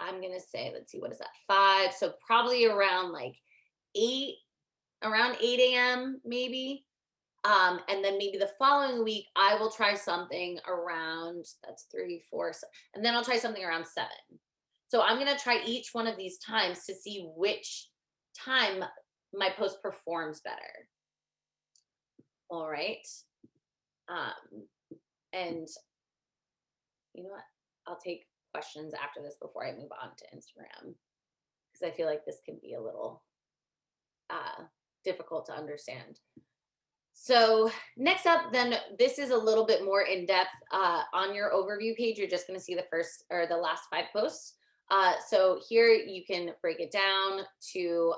gonna say, let's see, what is that, 5? So probably around like 8 a.m. maybe. And then maybe the following week I will try something around, that's 3, 4, and then I'll try something around 7. So I'm gonna try each one of these times to see which time my post performs better. All right. And you know what? I'll take questions after this before I move on to Instagram because I feel like this can be a little difficult to understand. So next up, then this is a little bit more in depth. On your overview page, you're just going to see the first or the last 5 posts. So here you can break it down to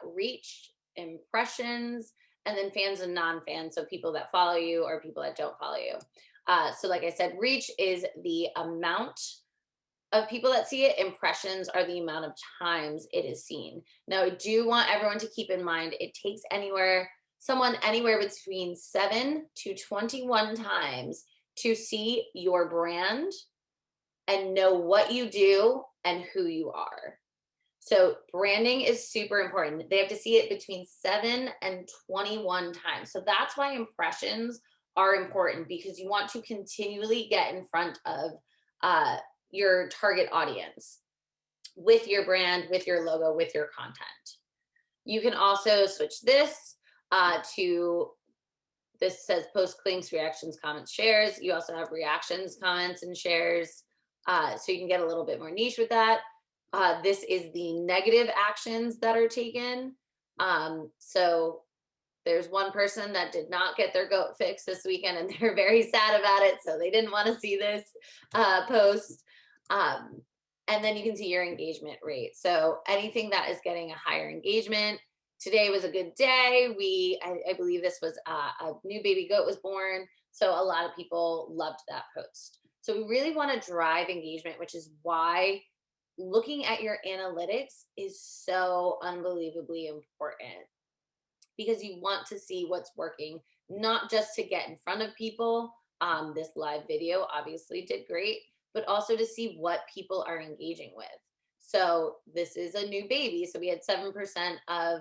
reach, impressions, and then fans and non-fans. So people that follow you or people that don't follow you. So like I said, reach is the amount of people that see it. Impressions are the amount of times it is seen. Now, I do want everyone to keep in mind, it takes anywhere between 7 to 21 times to see your brand and know what you do and who you are. So branding is super important. They have to see it between 7 and 21 times. So that's why impressions are important, because you want to continually get in front of uh, your target audience with your brand, with your logo, with your content. You can also switch this to, this says post, claims, reactions, comments, shares. You also have reactions, comments, and shares. So you can get a little bit more niche with that. This is the negative actions that are taken. So there's one person that did not get their goat fixed this weekend, and they're very sad about it. So they didn't want to see this post. And then you can see your engagement rate. So anything that is getting a higher engagement. Today was a good day. I believe this was a new baby goat was born. So a lot of people loved that post. So we really want to drive engagement, which is why looking at your analytics is so unbelievably important, because you want to see what's working, not just to get in front of people. This live video obviously did great, but also to see what people are engaging with. So this is a new baby. So we had 7% of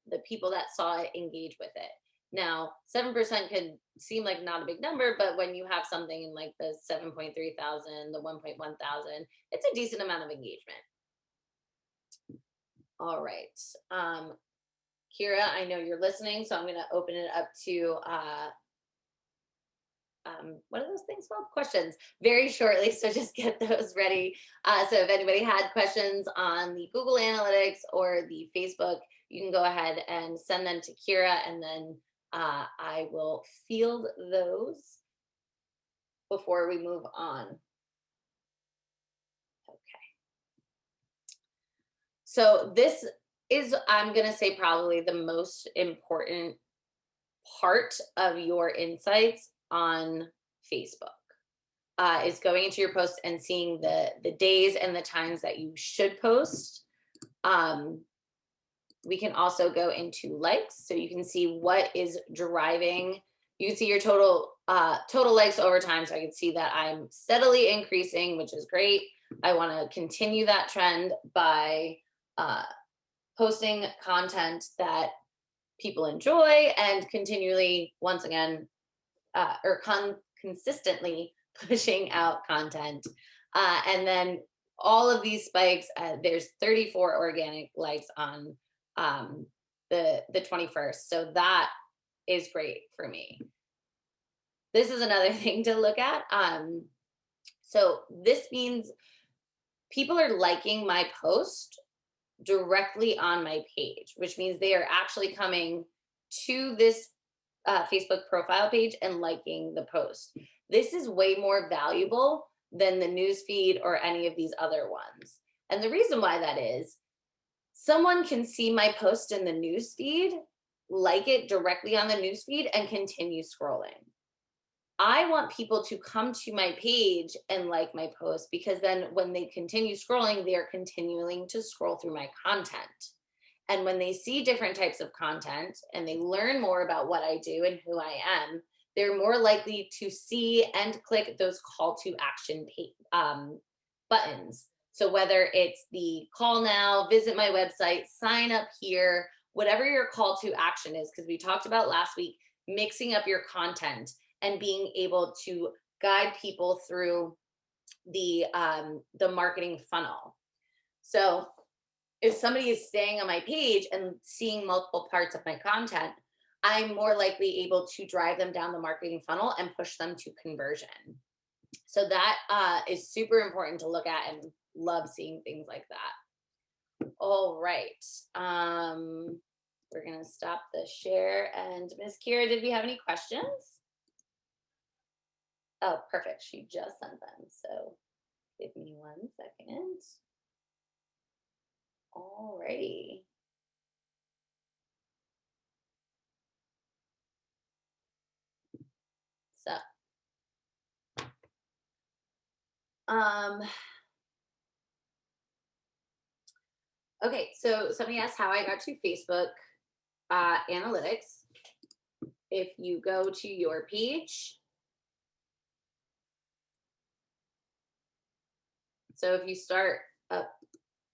the people that saw it engage with it. Now, 7% could seem like not a big number, but when you have something in like the 7.3 thousand, the 1.1 thousand, it's a decent amount of engagement. All right. Kira, I know you're listening, so I'm going to open it up to what are those things called? Questions very shortly. So just get those ready. So if anybody had questions on the Google Analytics or the Facebook, you can go ahead and send them to Kira, and then I will field those before we move on. Okay. So this is, I'm going to say, probably the most important part of your insights on Facebook. Is going into your posts and seeing the days and the times that you should post. We can also go into likes, so you can see what is driving. You can see your total likes over time. So I can see that I'm steadily increasing, which is great. I want to continue that trend by posting content that people enjoy and continually, once again, consistently pushing out content. And then all of these spikes, there's 34 organic likes on the 21st. So that is great for me. This is another thing to look at. So this means people are liking my post directly on my page, which means they are actually coming to this Facebook profile page and liking the post. This is way more valuable than the news feed or any of these other ones. And the reason why that is, someone can see my post in the news feed, like it directly on the news feed, and continue scrolling. I want people to come to my page and like my post, because then when they continue scrolling, they're continuing to scroll through my content. And when they see different types of content and they learn more about what I do and who I am, they're more likely to see and click those call to action buttons. So whether it's the call now, visit my website, sign up here, whatever your call to action is, because we talked about last week, mixing up your content and being able to guide people through the marketing funnel. So if somebody is staying on my page and seeing multiple parts of my content, I'm more likely able to drive them down the marketing funnel and push them to conversion. So that is super important to look at, and love seeing things like that. All right. We're going to stop the share. And Ms. Kira, did we have any questions? Oh, perfect. She just sent them. So give me 1 second. All righty. So, okay. So somebody asked how I got to Facebook analytics. If you go to your page So if you start up,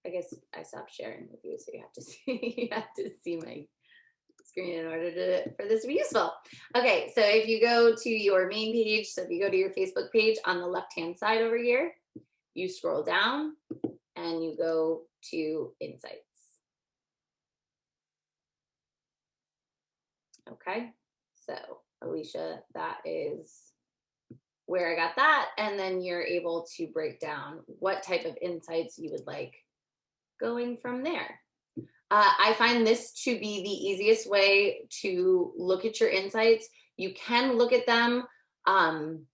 I guess I stopped sharing with you, so you have to see you have to see my screen in order for this to be useful. Okay, so if you go to your main page, so if you go to your Facebook page on the left-hand side over here, you scroll down and you go to Insights. Okay, so Alicia, that is where I got that. And then you're able to break down what type of insights you would like going from there. I find this to be the easiest way to look at your insights. You can look at them on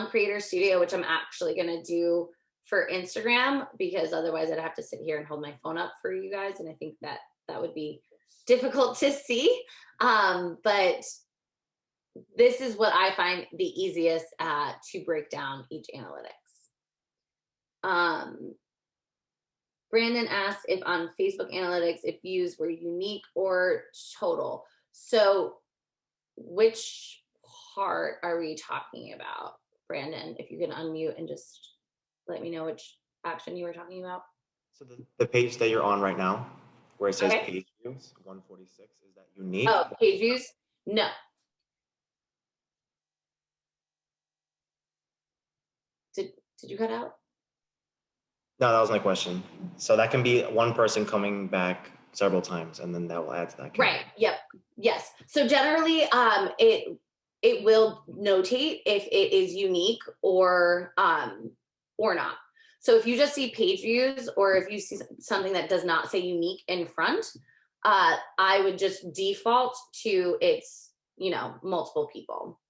Creator Studio, which I'm actually going to do for Instagram, because otherwise I'd have to sit here and hold my phone up for you guys. And I think that that would be difficult to see. But this is what I find the easiest to break down each analytics. Brandon asked if on Facebook analytics, if views were unique or total. So which part are we talking about, Brandon? If you can unmute and just let me know which action you were talking about. So the page that you're on right now, where it says Okay. page views, 146, is that unique? Oh, page views? No. Did you cut out? No, that was my question. So that can be one person coming back several times, and then that will add to that. Right. Yep. Yes. So generally, it will notate if it is unique or not. So if you just see page views, or if you see something that does not say unique in front, I would just default to it's, multiple people.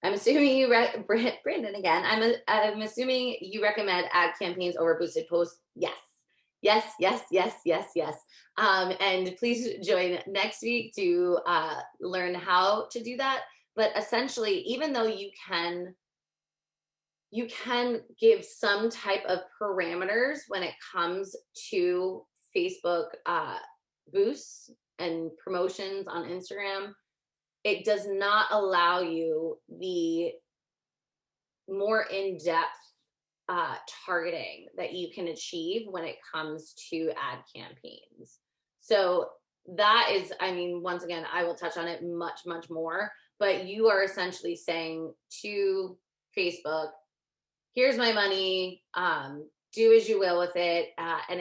I'm assuming you Brandon again. I'm assuming you recommend ad campaigns over boosted posts. Yes. And please join next week to learn how to do that. But essentially, even though you can give some type of parameters when it comes to Facebook boosts and promotions on Instagram, it does not allow you the more in-depth targeting that you can achieve when it comes to ad campaigns. So that is, once again, I will touch on it much, much more, but you are essentially saying to Facebook, here's my money, do as you will with it. And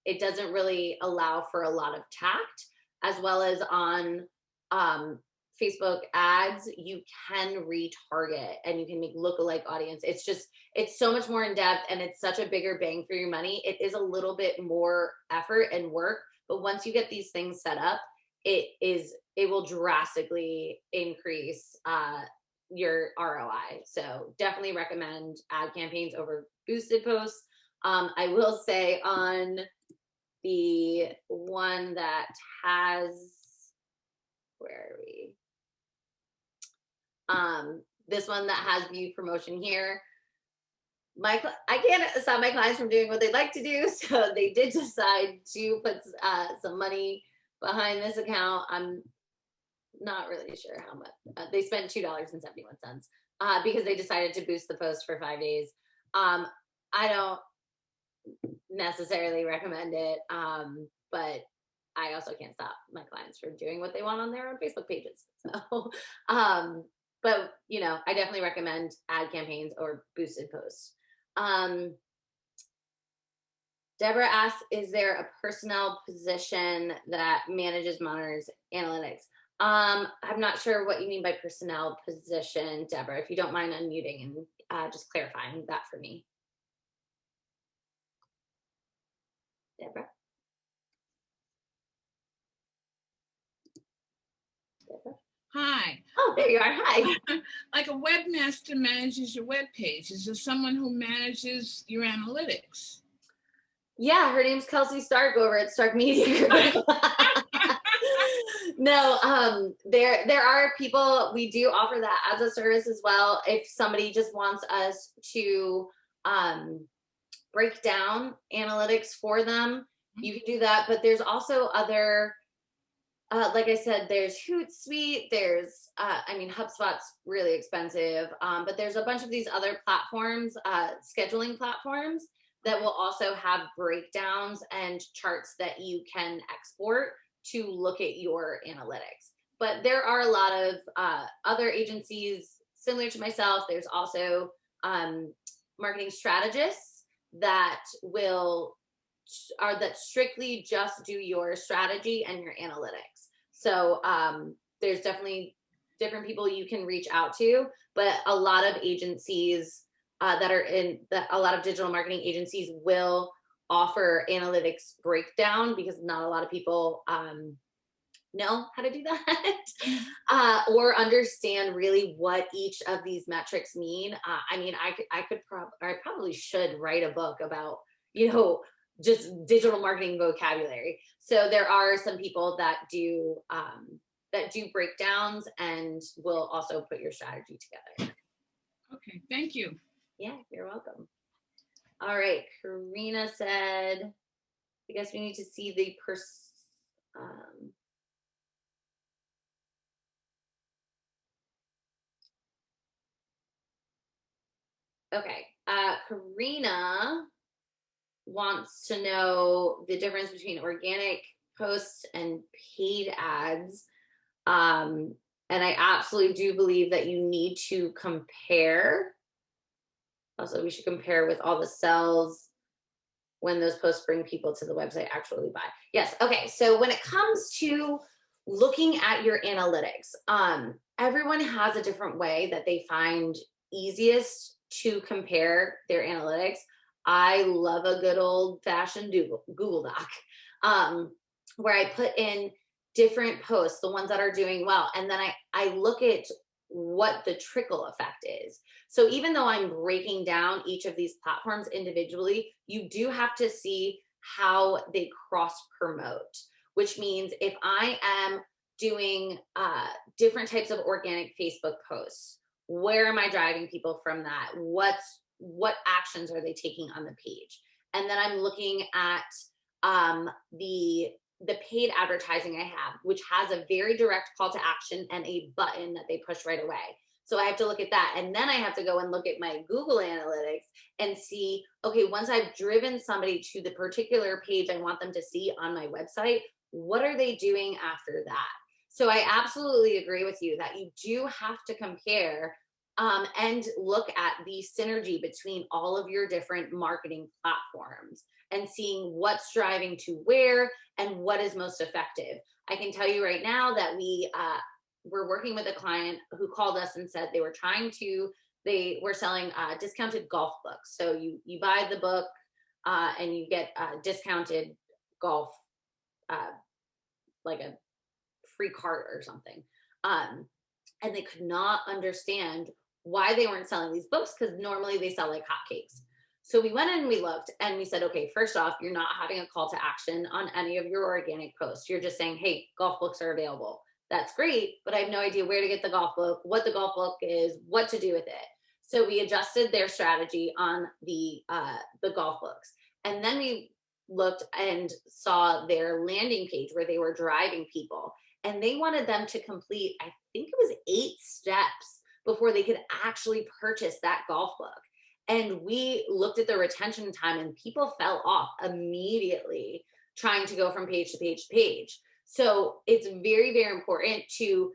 it doesn't really allow for a lot of tact, as well as on Facebook ads, you can retarget and you can make lookalike audience. It's so much more in depth, and it's such a bigger bang for your money. It is a little bit more effort and work, but once you get these things set up, it will drastically increase your ROI. So definitely recommend ad campaigns over boosted posts. I will say on the one that has, where are we? This one that has view promotion here, I can't stop my clients from doing what they like to do, so they did decide to put some money behind this account. I'm not really sure how much. They spent $2.71 because they decided to boost the post for 5 days. I don't necessarily recommend it, but I also can't stop my clients from doing what they want on their own Facebook pages. So, but I definitely recommend ad campaigns or boosted posts. Deborah asks, is there a personnel position that manages, monitors analytics? I'm not sure what you mean by personnel position, Deborah, if you don't mind unmuting and just clarifying that for me. Deborah? Hi. Oh, there you are. Hi. Like a webmaster manages your web page. Is there someone who manages your analytics? Yeah, her name's Kelsey Stark over at Stark Media Group. No, there are people, we do offer that as a service as well. If somebody just wants us to break down analytics for them, you can do that. But there's also other like I said, there's Hootsuite, there's, I mean, HubSpot's really expensive, but there's a bunch of these other platforms, scheduling platforms that will also have breakdowns and charts that you can export to look at your analytics. But there are a lot of other agencies similar to myself. There's also marketing strategists that that strictly just do your strategy and your analytics. So there's definitely different people you can reach out to, but a lot of agencies a lot of digital marketing agencies will offer analytics breakdown, because not a lot of people know how to do that or understand really what each of these metrics mean. I mean, I probably should write a book about, just digital marketing vocabulary. So there are some people that do breakdowns and will also put your strategy together. Okay, thank you. Yeah, you're welcome. All right, Karina said, I guess we need to see the okay, Karina wants to know the difference between organic posts and paid ads. And I absolutely do believe that you need to compare. Also, we should compare with all the cells when those posts bring people to the website actually buy. Yes. Okay. So when it comes to looking at your analytics, everyone has a different way that they find easiest to compare their analytics. I love a good old fashioned Google Doc, where I put in different posts, the ones that are doing well. And then I look at what the trickle effect is. So even though I'm breaking down each of these platforms individually, you do have to see how they cross promote, which means if I am doing different types of organic Facebook posts, where am I driving people from that? What actions are they taking on the page? And then I'm looking at the paid advertising I have, which has a very direct call to action and a button that they push right away. So I have to look at that. And then I have to go and look at my Google Analytics and see, okay, once I've driven somebody to the particular page I want them to see on my website, what are they doing after that? So I absolutely agree with you that you do have to compare and look at the synergy between all of your different marketing platforms and seeing what's driving to where and what is most effective. I can tell you right now that we're working with a client who called us and said they were selling discounted golf books. So you buy the book and you get discounted golf, like a free cart or something. And they could not understand why they weren't selling these books, because normally they sell like hotcakes. So we went in and we looked and we said, okay, first off, you're not having a call to action on any of your organic posts. You're just saying, hey, golf books are available. That's great, but I have no idea where to get the golf book, what the golf book is, what to do with it. So we adjusted their strategy on the golf books. And then we looked and saw their landing page where they were driving people. And they wanted them to complete, I think it was 8 steps before they could actually purchase that golf book. And we looked at the retention time and people fell off immediately trying to go from page to page to page. So it's very, very important to,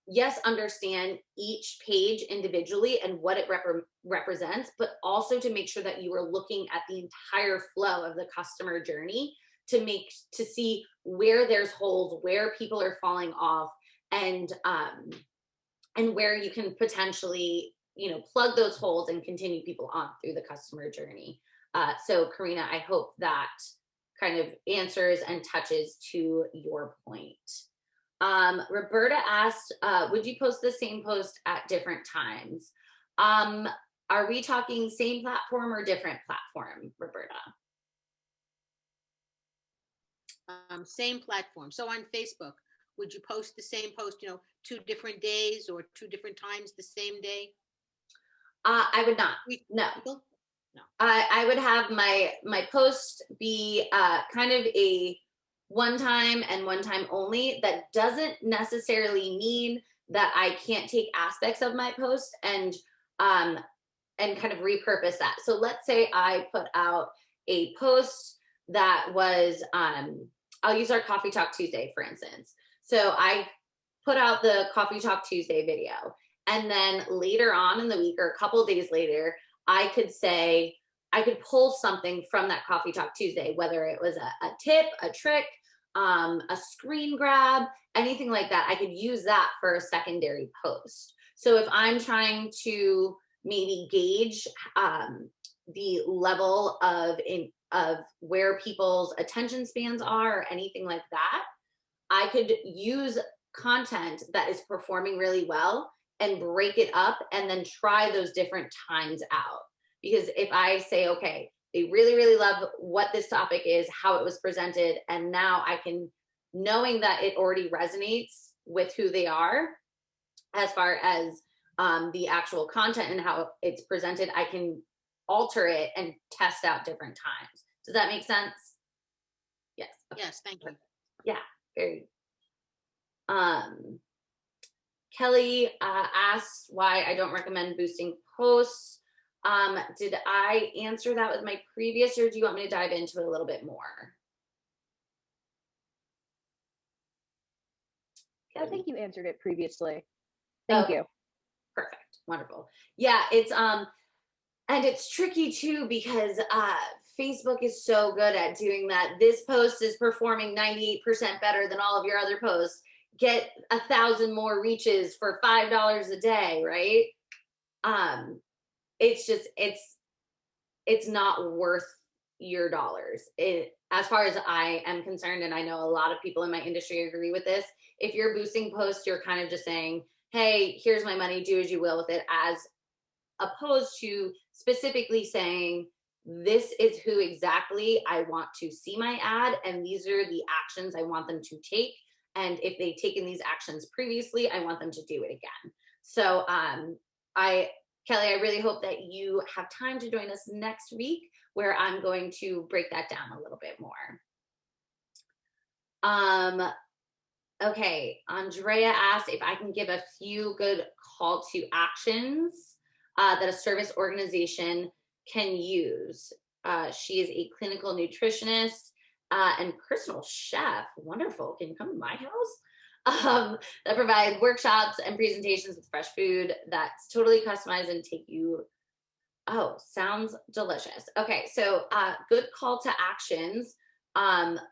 yes, understand each page individually and what it represents, but also to make sure that you are looking at the entire flow of the customer journey to see where there's holes, where people are falling off, and where you can potentially, plug those holes and continue people on through the customer journey. So Karina, I hope that kind of answers and touches to your point. Roberta asked, would you post the same post at different times? Are we talking same platform or different platform, Roberta? Same platform. So on Facebook, would you post the same post, 2 different days or 2 different times the same day? I would not. No. No. I would have my post be kind of a one time and one time only. That doesn't necessarily mean that I can't take aspects of my post and kind of repurpose that. So let's say I put out a post that was, I'll use our Coffee Talk Tuesday, for instance. So I put out the Coffee Talk Tuesday video. And then later on in the week or a couple of days later, I could pull something from that Coffee Talk Tuesday, whether it was a tip, a trick, a screen grab, anything like that. I could use that for a secondary post. So if I'm trying to maybe gauge the level of where people's attention spans are or anything like that, I could use content that is performing really well and break it up and then try those different times out. Because if I say, okay, they really, really love what this topic is, how it was presented, and now I can, knowing that it already resonates with who they are, as far as the actual content and how it's presented, I can alter it and test out different times. Does that make sense? Yes. Okay. Yes, thank you. Yeah, very. Kelly asked why I don't recommend boosting posts. Did I answer that with my previous, or do you want me to dive into it a little bit more? I think you answered it previously. Thank you. Perfect. Wonderful. Yeah, it's and it's tricky too, because Facebook is so good at doing that. This post is performing 98% better than all of your other posts. Get 1,000 more reaches for $5 a day, right? It's just, it's not worth your dollars. As far as I am concerned, and I know a lot of people in my industry agree with this, if you're boosting posts, you're kind of just saying, hey, here's my money, do as you will with it, as opposed to specifically saying, this is who exactly I want to see my ad, and these are the actions I want them to take. And if they've taken these actions previously, I want them to do it again. So Kelly, I really hope that you have time to join us next week, where I'm going to break that down a little bit more. Okay, Andrea asked if I can give a few good call to actions that a service organization can use. She is a clinical nutritionist and personal chef. Wonderful. Can you come to my house? That provide workshops and presentations with fresh food that's totally customized and take you. Oh, sounds delicious. Okay, so good call to actions.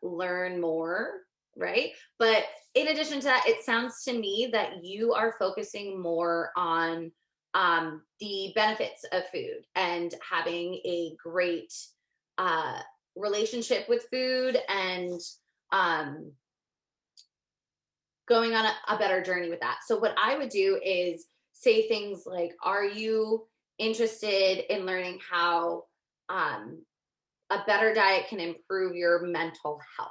Learn more, right? But in addition to that, it sounds to me that you are focusing more on the benefits of food and having a great relationship with food, and going on a better journey with that. So what I would do is say things like, are you interested in learning how a better diet can improve your mental health,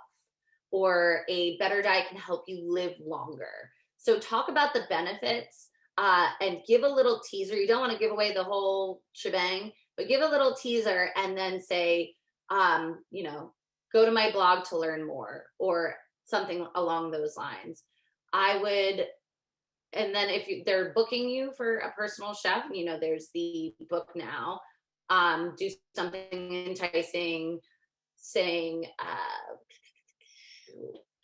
or a better diet can help you live longer? So talk about the benefits and give a little teaser. You don't want to give away the whole shebang, but give a little teaser and then say, go to my blog to learn more, or something along those lines. And then if they're booking you for a personal chef, there's the book now, do something enticing, saying,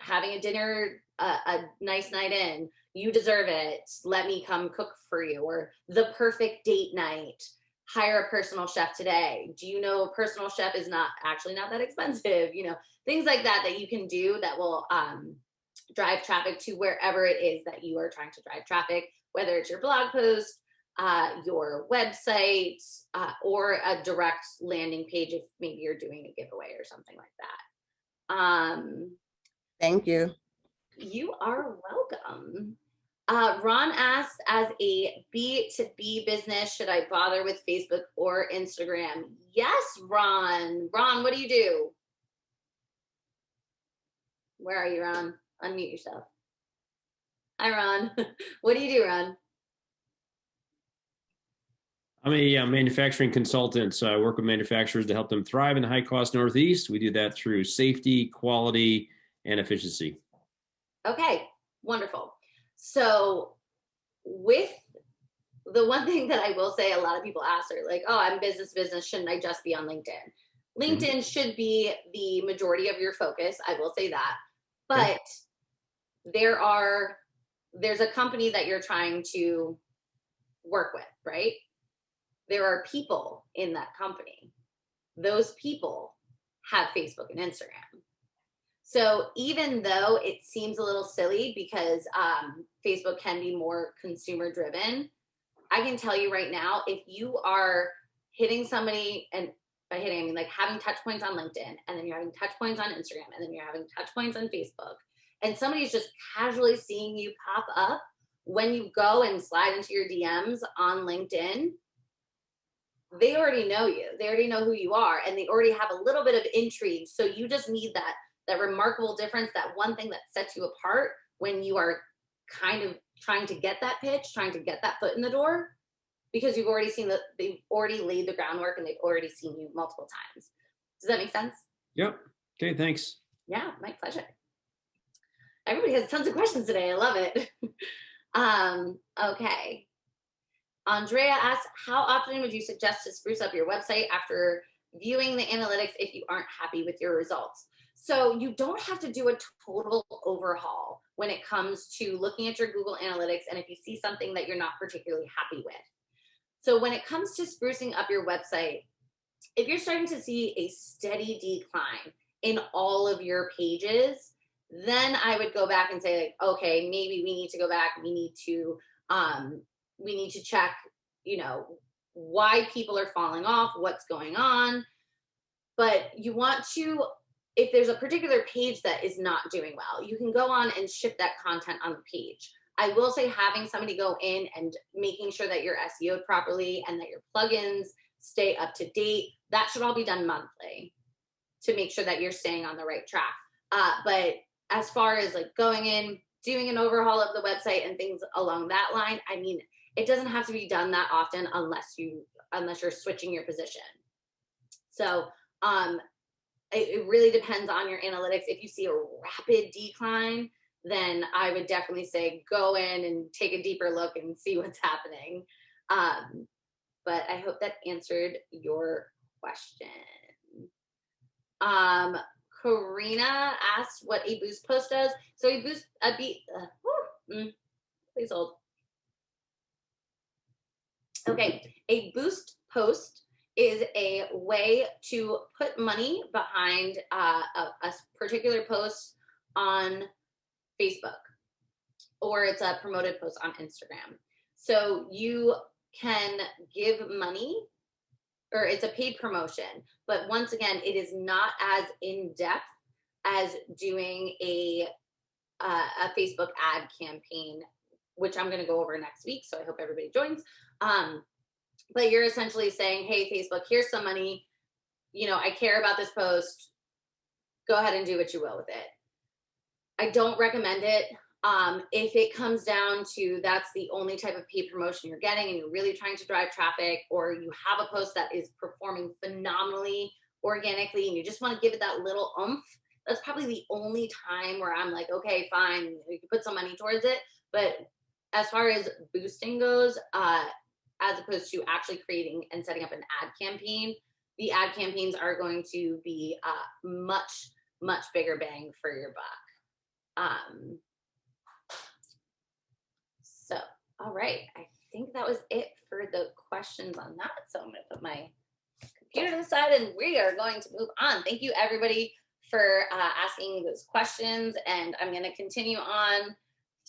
having a dinner, a nice night in, you deserve it, let me come cook for you, or the perfect date night, hire a personal chef today. Do you know a personal chef is not that expensive? Things like that you can do that will drive traffic to wherever it is that you are trying to drive traffic, whether it's your blog post, your website, or a direct landing page if maybe you're doing a giveaway or something like that. Thank you. You are welcome. Ron asked, as a B2B business, should I bother with Facebook or Instagram? Yes, Ron. Ron, what do you do? Where are you, Ron? Unmute yourself. Hi, Ron. What do you do, Ron? I'm a manufacturing consultant, so I work with manufacturers to help them thrive in the high-cost Northeast. We do that through safety, quality, and efficiency. Okay, wonderful. So with the one thing that I will say, a lot of people ask are like, oh, I'm business, shouldn't I just be on LinkedIn? LinkedIn should be the majority of your focus. I will say that. But there's a company that you're trying to work with, right? There are people in that company. Those people have Facebook and Instagram. So even though it seems a little silly because Facebook can be more consumer driven, I can tell you right now, if you are hitting somebody, and by hitting, I mean like having touch points on LinkedIn, and then you're having touch points on Instagram, and then you're having touch points on Facebook, and somebody's just casually seeing you pop up when you go and slide into your DMs on LinkedIn, they already know you. They already know who you are, and they already have a little bit of intrigue. So you just need that remarkable difference, that one thing that sets you apart when you are kind of trying to get that pitch, trying to get that foot in the door, because you've already seen that they've already laid the groundwork and they've already seen you multiple times. Does that make sense? Yep. Okay, thanks. Yeah, my pleasure. Everybody has tons of questions today. I love it. Okay. Andrea asks, how often would you suggest to spruce up your website after viewing the analytics if you aren't happy with your results? So you don't have to do a total overhaul when it comes to looking at your Google Analytics and if you see something that you're not particularly happy with. So when it comes to sprucing up your website, if you're starting to see a steady decline in all of your pages, then I would go back and say, like, okay, maybe we need to go back. We need to check, why people are falling off, what's going on. But you want to, if there's a particular page that is not doing well, you can go on and shift that content on the page. I will say having somebody go in and making sure that you're SEO'd properly and that your plugins stay up to date, that should all be done monthly to make sure that you're staying on the right track. But as far as like going in, doing an overhaul of the website and things along that line, I mean, it doesn't have to be done that often unless you're switching your position. So it really depends on your analytics. If you see a rapid decline, then I would definitely say go in and take a deeper look and see what's happening. But I hope that answered your question. Karina asked what a boost post does. So please hold. Okay, a boost post is a way to put money behind a particular post on Facebook, or it's a promoted post on Instagram. So you can give money, or it's a paid promotion, but once again, it is not as in-depth as doing a Facebook ad campaign, which I'm going to go over next week. So I hope everybody joins. But you're essentially saying, hey, Facebook, here's some money. I care about this post. Go ahead and do what you will with it. I don't recommend it. If it comes down to that's the only type of paid promotion you're getting and you're really trying to drive traffic, or you have a post that is performing phenomenally organically and you just want to give it that little oomph, that's probably the only time where I'm like, okay, fine, you can put some money towards it. But as far as boosting goes, as opposed to actually creating and setting up an ad campaign, the ad campaigns are going to be much, much bigger bang for your buck. So, all right, I think that was it for the questions on that. So I'm going to put my computer to the side and we are going to move on. Thank you everybody for asking those questions, and I'm going to continue on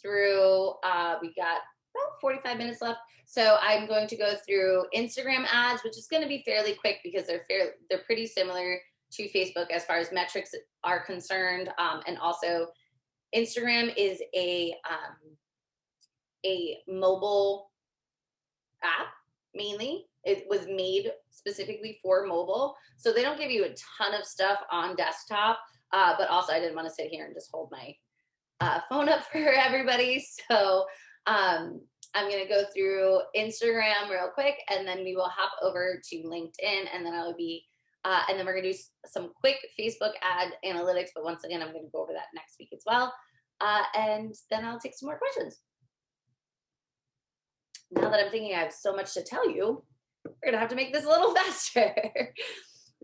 through, we got about 45 minutes left. So I'm going to go through Instagram ads, which is going to be fairly quick because they're pretty similar to Facebook as far as metrics are concerned. And also Instagram is a mobile app mainly. It was made specifically for mobile. So they don't give you a ton of stuff on desktop, but also I didn't want to sit here and just hold my phone up for everybody. So I'm going to go through Instagram real quick, and then we will hop over to LinkedIn, and then I'll be And then we're going to do some quick Facebook ad analytics. But once again, I'm going to go over that next week as well. And then I'll take some more questions. Now that I'm thinking I have so much to tell you, we're going to have to make this a little faster.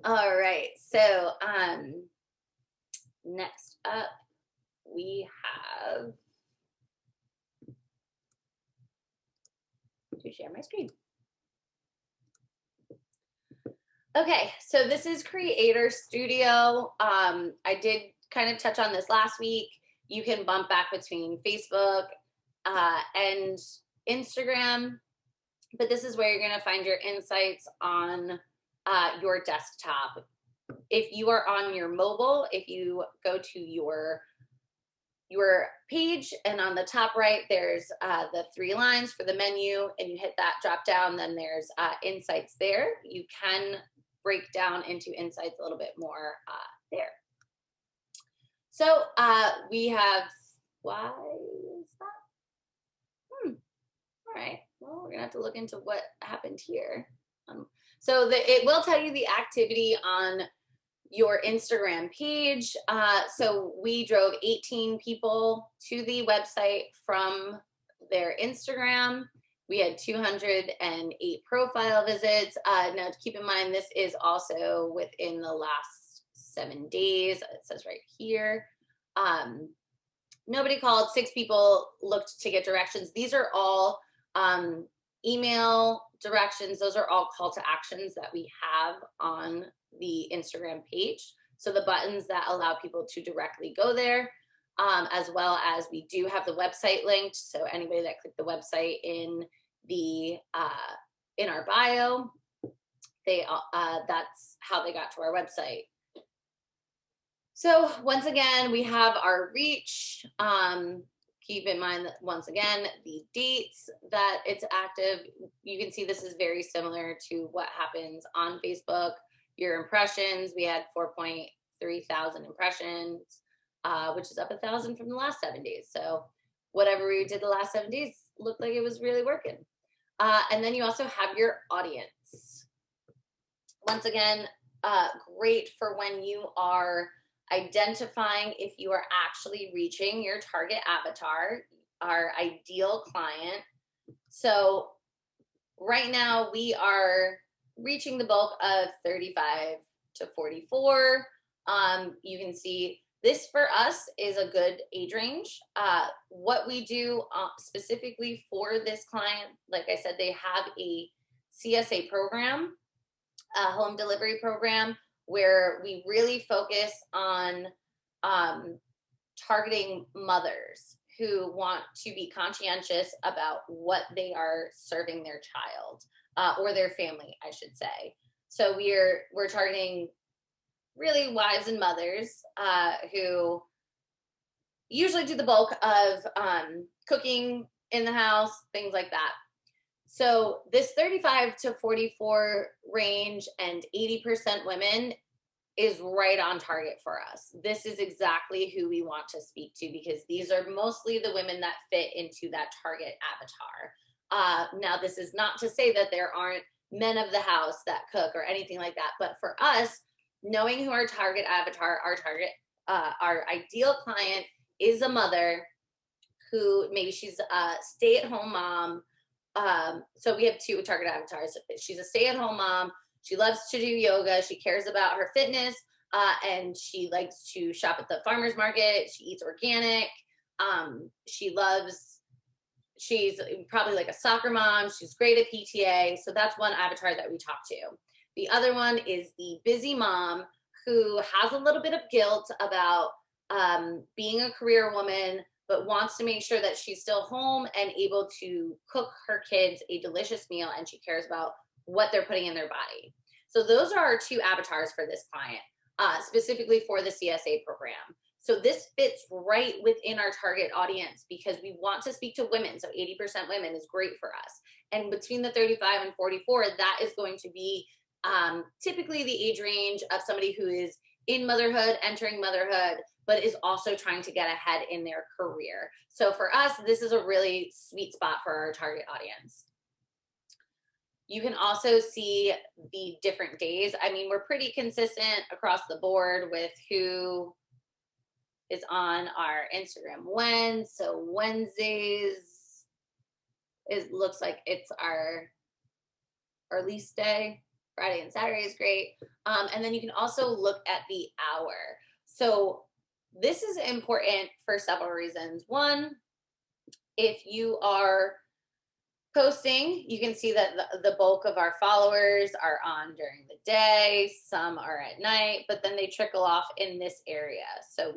All right. So next up, we have to share my screen. Okay, so this is Creator Studio. I did kind of touch on this last week. You can bump back between Facebook and Instagram, but this is where you're going to find your insights on your desktop. If you are on your mobile, if you go to your page, and on the top right, there's the 3 lines for the menu, and you hit that drop down, then there's insights there. You can break down into insights a little bit more there. So we have, why is that? All right, well, we're gonna have to look into what happened here. So it will tell you the activity on your Instagram page. So we drove 18 people to the website from their Instagram. We had 208 profile visits. Now, to keep in mind, this is also within the last 7 days. It says right here. Nobody called. 6 people looked to get directions. These are all email directions. Those are all call to actions that we have on the Instagram page. So the buttons that allow people to directly go there, as well as we do have the website linked. So anybody that clicked the website in our bio, that's how they got to our website. So once again, we have our reach. Keep in mind that, once again, the dates that it's active. You can see this is very similar to what happens on Facebook. Your impressions, we had 4.3 thousand impressions, which is up 1,000 from the last 7 days. So whatever we did the last 7 days looked like it was really working. And then you also have your audience. Once again, great for when you are identifying if you are actually reaching your target avatar, our ideal client. So right now we are reaching the bulk of 35 to 44. You can see this for us is a good age range. What we do specifically for this client, like I said, they have a CSA program, a home delivery program, where we really focus on targeting mothers who want to be conscientious about what they are serving their child or their family, I should say. So we're targeting really wives and mothers who usually do the bulk of cooking in the house, things like that. So this 35 to 44 range and 80% women is right on target for us. This is exactly who we want to speak to, because these are mostly the women that fit into that target avatar. Now, this is not to say that there aren't men of the house that cook or anything like that. But for us, knowing who our target avatar, our ideal client is a mother who maybe she's a stay-at-home mom. So we have 2 target avatars. She's a stay-at-home mom. She loves to do yoga. She cares about her fitness, and she likes to shop at the farmer's market. She eats organic. She's probably like a soccer mom. She's great at PTA. So that's one avatar that we talk to. The other one is the busy mom who has a little bit of guilt about being a career woman, but wants to make sure that she's still home and able to cook her kids a delicious meal, and she cares about what they're putting in their body. So those are our 2 avatars for this client, specifically for the CSA program. So this fits right within our target audience because we want to speak to women. So 80% women is great for us. And between the 35 and 44, that is going to be typically the age range of somebody who is in motherhood, entering motherhood, but is also trying to get ahead in their career. So for us, this is a really sweet spot for our target audience. You can also see the different days. I mean, we're pretty consistent across the board with who is on our Instagram when. So Wednesdays looks like it's our least day. Friday and Saturday is great. And then you can also look at the hour. So this is important for several reasons. One, if you are posting, you can see that the bulk of our followers are on during the day, some are at night, but then they trickle off in this area. So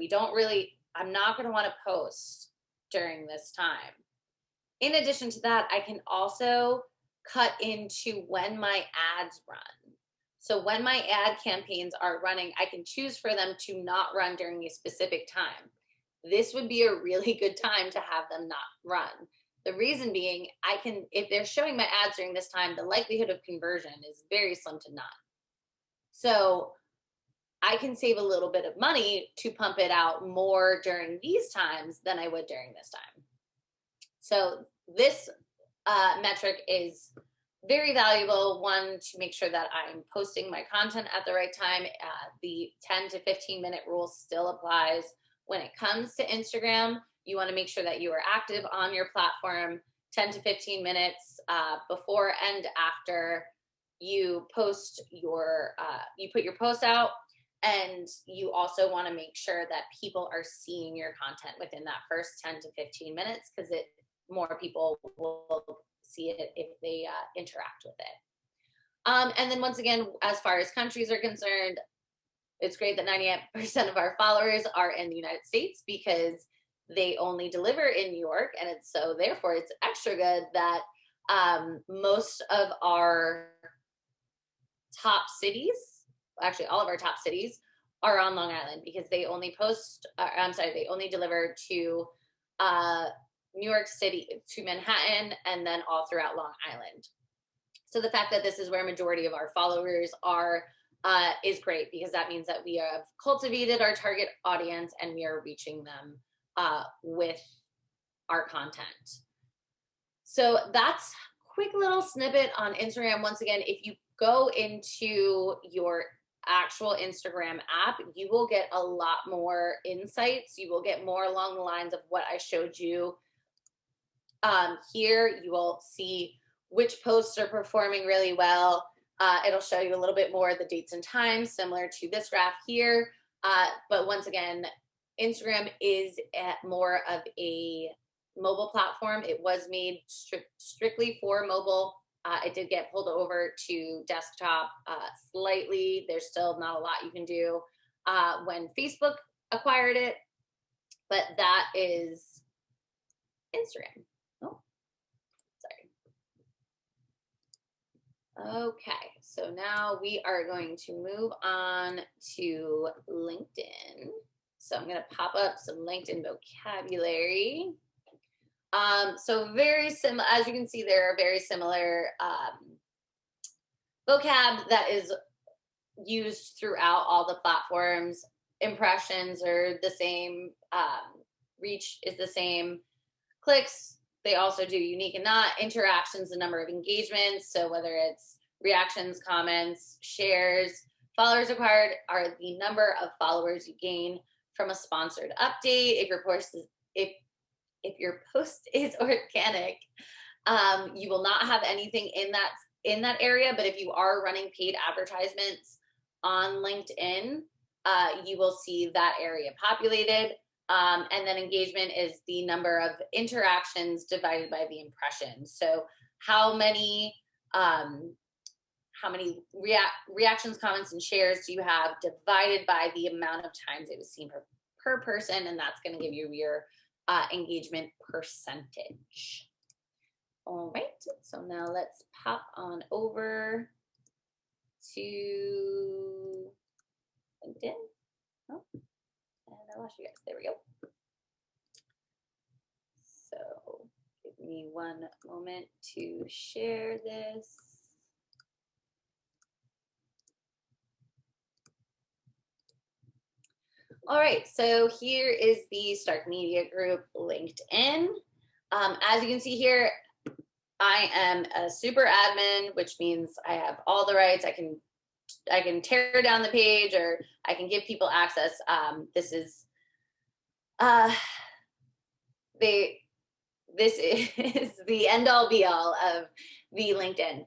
I'm not going to want to post during this time. In addition to that, I can also cut into when my ads run. So when my ad campaigns are running, I can choose for them to not run during a specific time. This would be a really good time to have them not run. The reason being, if they're showing my ads during this time, the likelihood of conversion is very slim to none. So I can save a little bit of money to pump it out more during these times than I would during this time. So this metric is very valuable. One, to make sure that I'm posting my content at the right time. The 10 to 15 minute rule still applies. When it comes to Instagram, you want to make sure that you are active on your platform 10 to 15 minutes before and after you post you put your post out. And you also want to make sure that people are seeing your content within that first 10 to 15 minutes, because more people will see it if they interact with it. And then once again, as far as countries are concerned, it's great that 98% of our followers are in the United States, because they only deliver in New York. And therefore it's extra good that most of our top cities, actually all of our top cities, are on Long Island, because they only they only deliver to New York City, to Manhattan, and then all throughout Long Island. So the fact that this is where majority of our followers are is great, because that means that we have cultivated our target audience and we are reaching them with our content. So that's a quick little snippet on Instagram. Once again, if you go into your actual Instagram app, you will get a lot more insights. You will get more along the lines of what I showed you here. You will see which posts are performing really well. It'll show you a little bit more of the dates and times, similar to this graph here. But once again, Instagram is more of a mobile platform. It was made strictly for mobile. It did get pulled over to desktop slightly. There's still not a lot you can do when Facebook acquired it, but that is Instagram. Oh, sorry. Okay, so now we are going to move on to LinkedIn. So I'm going to pop up some LinkedIn vocabulary. So very similar, as you can see, there are very similar vocab that is used throughout all the platforms. Impressions are the same, reach is the same, clicks, they also do unique and not, interactions, the number of engagements. So whether it's reactions, comments, shares, followers acquired are the number of followers you gain from a sponsored update. If your post is organic, you will not have anything in that area. But if you are running paid advertisements on LinkedIn, you will see that area populated. And then engagement is the number of interactions divided by the impressions. So how many reactions, comments, and shares do you have divided by the amount of times it was seen per person, and that's going to give you your engagement percentage. All right, so now let's pop on over to LinkedIn. Oh, and I lost you guys. There we go. So give me one moment to share this. All right, so here is the Stark Media Group LinkedIn. As you can see here, I am a super admin, which means I have all the rights. I can tear down the page, or I can give people access. This is this is the end all be all of the LinkedIn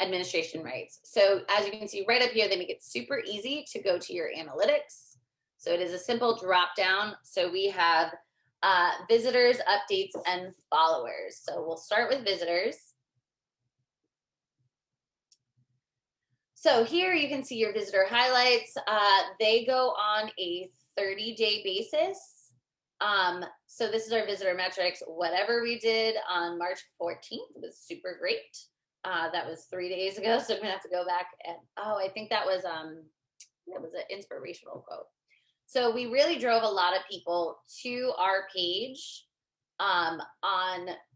administration rights. So as you can see right up here, they make it super easy to go to your analytics. So it is a simple drop down. So we have visitors, updates, and followers. So we'll start with visitors. So here you can see your visitor highlights. They go on a 30-day basis. So this is our visitor metrics. Whatever we did on March 14th was super great. That was 3 days ago. So I'm gonna have to go back and, I think that was an inspirational quote. So we really drove a lot of people to our page on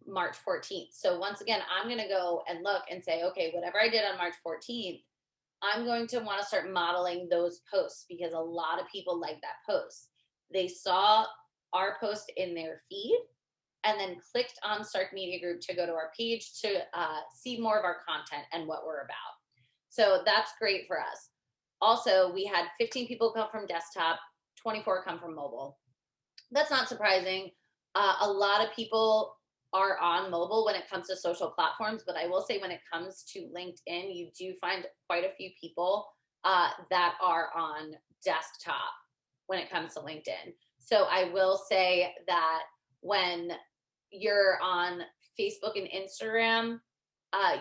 March 14th. So once again, I'm gonna go and look and say, okay, whatever I did on March 14th, I'm going to want to start modeling those posts because a lot of people like that post. They saw our post in their feed and then clicked on Stark Media Group to go to our page to see more of our content and what we're about. So that's great for us. Also, we had 15 people come from desktop, 24 come from mobile. That's not surprising. A lot of people are on mobile when it comes to social platforms, but I will say when it comes to LinkedIn, you do find quite a few people that are on desktop when it comes to LinkedIn. So I will say that when you're on Facebook and Instagram,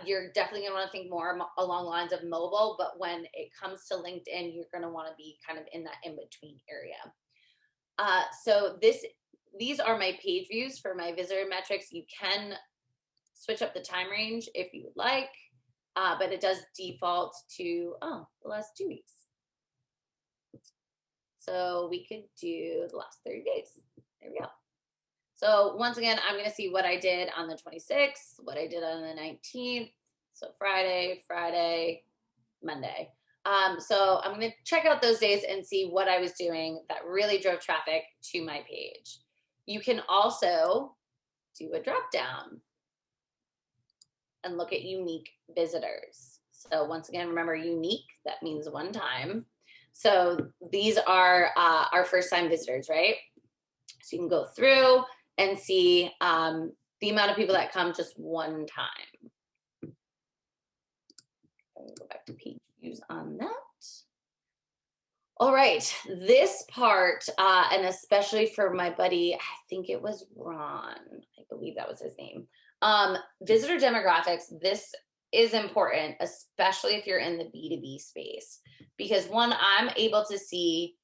you're definitely going to want to think more along the lines of mobile, but when it comes to LinkedIn, you're going to want to be kind of in that in-between area. So these are my page views for my visitor metrics. You can switch up the time range if you would like, but it does default to, the last 2 weeks. So we could do the last 30 days. There we go. So once again, I'm going to see what I did on the 26th, what I did on the 19th. So Friday, Monday. So I'm going to check out those days and see what I was doing that really drove traffic to my page. You can also do a drop down and look at unique visitors. So once again, remember unique, that means one time. So these are our first time visitors, right? So you can go through and see the amount of people that come just one time. Go back to page views on that. All right, this part, and especially for my buddy, I think it was Ron, I believe that was his name. Visitor demographics, this is important, especially if you're in the B2B space, because one, I'm able to see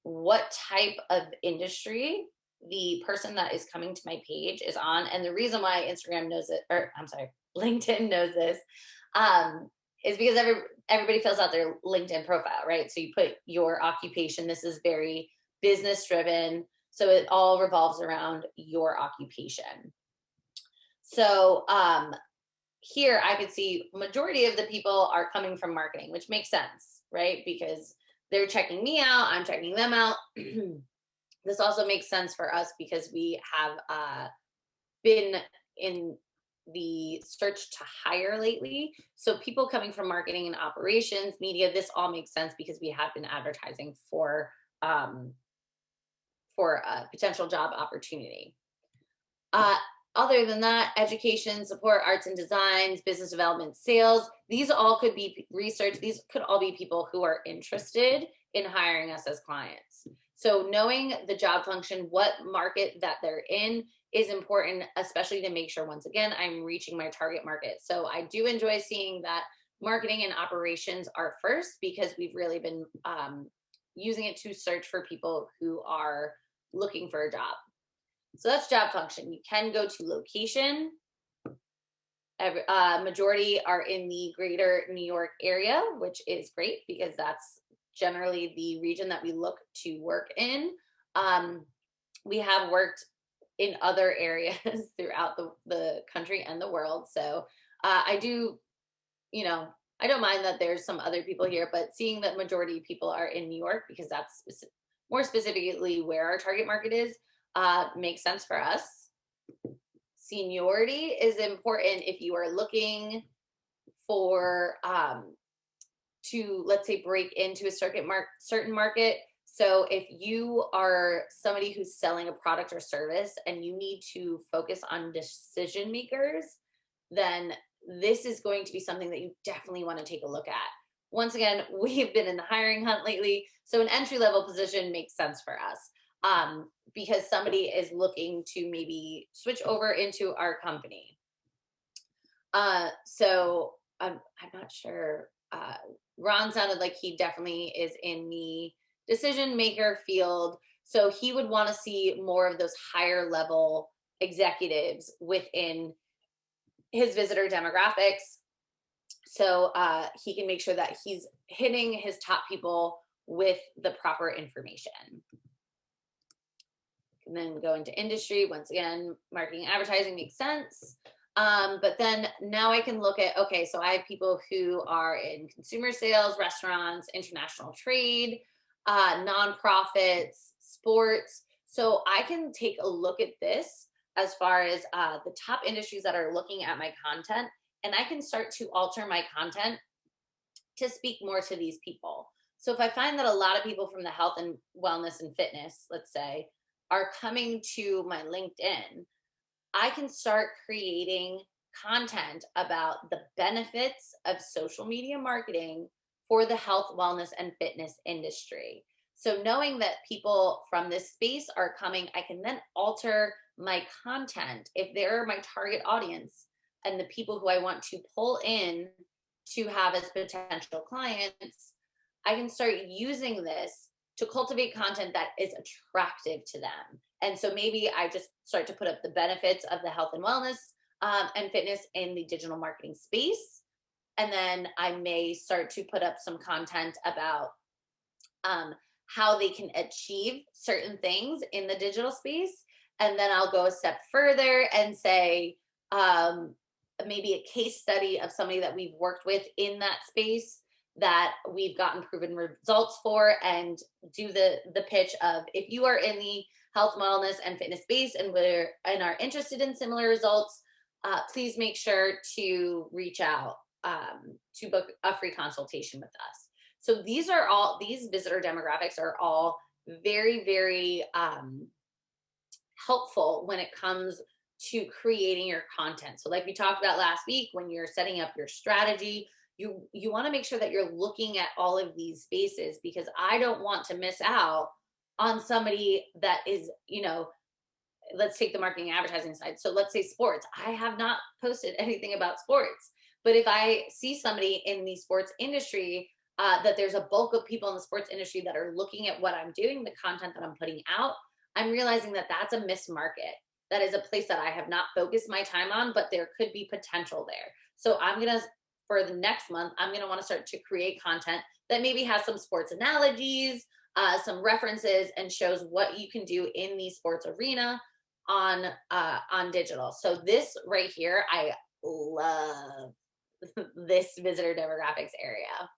what type of industry the person that is coming to my page is on. And the reason why Instagram knows it, or I'm sorry, LinkedIn knows this, is because everybody fills out their LinkedIn profile, right? So you put your occupation. This is very business driven. So it all revolves around your occupation. So here I could see majority of the people are coming from marketing, which makes sense, right? Because they're checking me out, I'm checking them out. This also makes sense for us because we have been in the search to hire lately. So people coming from marketing and operations, media, this all makes sense because we have been advertising for a potential job opportunity. Other than that, education, support, arts and designs, business development, sales, these all could be research. These could all be people who are interested in hiring us as clients. So knowing the job function, what market that they're in is important, especially to make sure, once again, I'm reaching my target market. So I do enjoy seeing that marketing and operations are first because we've really been using it to search for people who are looking for a job. So that's job function. You can go to location. Majority are in the greater New York area, which is great because that's generally the region that we look to work in. We have worked in other areas throughout the country and the world. So I do, I don't mind that there's some other people here, but seeing that majority of people are in New York, because that's more specifically where our target market is, makes sense for us. seniority is important if you are looking for to, let's say, break into a certain market. So if you are somebody who's selling a product or service and you need to focus on decision makers, then this is going to be something that you definitely want to take a look at. Once again, we've been in the hiring hunt lately, so an entry-level position makes sense for us because somebody is looking to maybe switch over into our company. So I'm not sure. Ron sounded like he definitely is in the decision maker field. So he would want to see more of those higher level executives within his visitor demographics. So he can make sure that he's hitting his top people with the proper information. And then go into industry. Once again, marketing, advertising makes sense. But then now I can look at, okay, so I have people who are in consumer sales, restaurants, international trade, nonprofits, sports. So I can take a look at this as far as the top industries that are looking at my content, and I can start to alter my content to speak more to these people. So if I find that a lot of people from the health and wellness and fitness, let's say, are coming to my LinkedIn, I can start creating content about the benefits of social media marketing for the health, wellness, and fitness industry. So knowing that people from this space are coming, I can then alter my content if they're my target audience and the people who I want to pull in to have as potential clients. I can start using this to cultivate content that is attractive to them. And so maybe I just start to put up the benefits of the health and wellness and fitness in the digital marketing space. And then I may start to put up some content about how they can achieve certain things in the digital space. And then I'll go a step further and say, maybe a case study of somebody that we've worked with in that space that we've gotten proven results for, and do the pitch of, if you are in the health, wellness, and fitness space and are interested in similar results, please make sure to reach out to book a free consultation with us. So these visitor demographics are all very, very helpful when it comes to creating your content. So like we talked about last week, when you're setting up your strategy, you want to make sure that you're looking at all of these spaces, because I don't want to miss out on somebody that is, let's take the marketing and advertising side. So let's say sports. I have not posted anything about sports, but if I see somebody in the sports industry, that there's a bulk of people in the sports industry that are looking at what I'm doing, the content that I'm putting out, I'm realizing that that's a missed market. That is a place that I have not focused my time on, but there could be potential there. So for the next month, I'm going to want to start to create content that maybe has some sports analogies, some references, and shows what you can do in the sports arena on digital. So this right here, I love this visitor demographics area.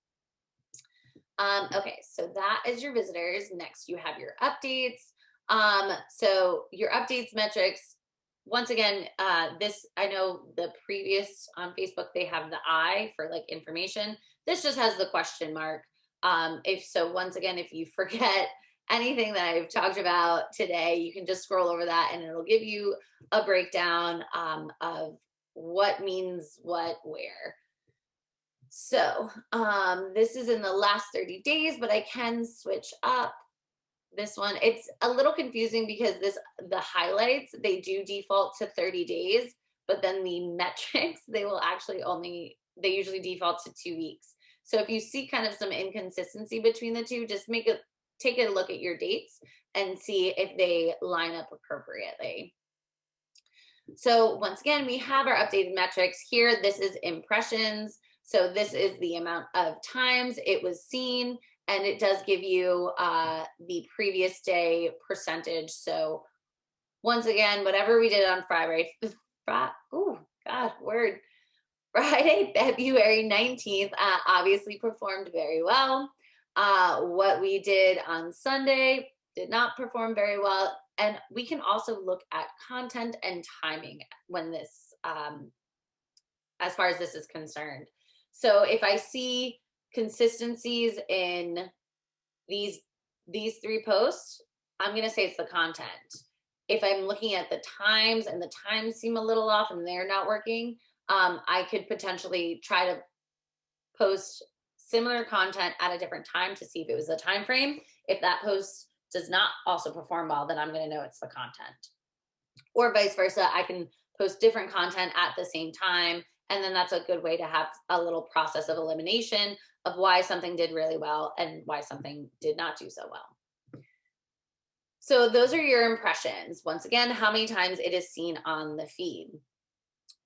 Okay, so that is your visitors. Next, you have your updates. So your updates metrics, once again, this, I know the previous on Facebook, they have the I for like information. This just has the question mark. Once again, if you forget anything that I've talked about today, you can just scroll over that and it'll give you a breakdown of what means what where. So this is in the last 30 days, but I can switch up this one. It's a little confusing because the highlights, they do default to 30 days, but then the metrics, they usually default to 2 weeks. So if you see kind of some inconsistency between the two, just take a look at your dates and see if they line up appropriately. So once again, we have our updated metrics here. This is impressions. So this is the amount of times it was seen. And it does give you the previous day percentage. So once again, whatever we did on Friday, Friday, February 19th, obviously performed very well. What we did on Sunday did not perform very well. And we can also look at content and timing when this, as far as this is concerned. So if I see consistencies in these three posts, I'm going to say it's the content. If I'm looking at the times and the times seem a little off and they're not working, I could potentially try to post similar content at a different time to see if it was the time frame. If that post does not also perform well, then I'm going to know it's the content. Or vice versa, I can post different content at the same time, and then that's a good way to have a little process of elimination of why something did really well and why something did not do so well. So those are your impressions. Once again, how many times it is seen on the feed.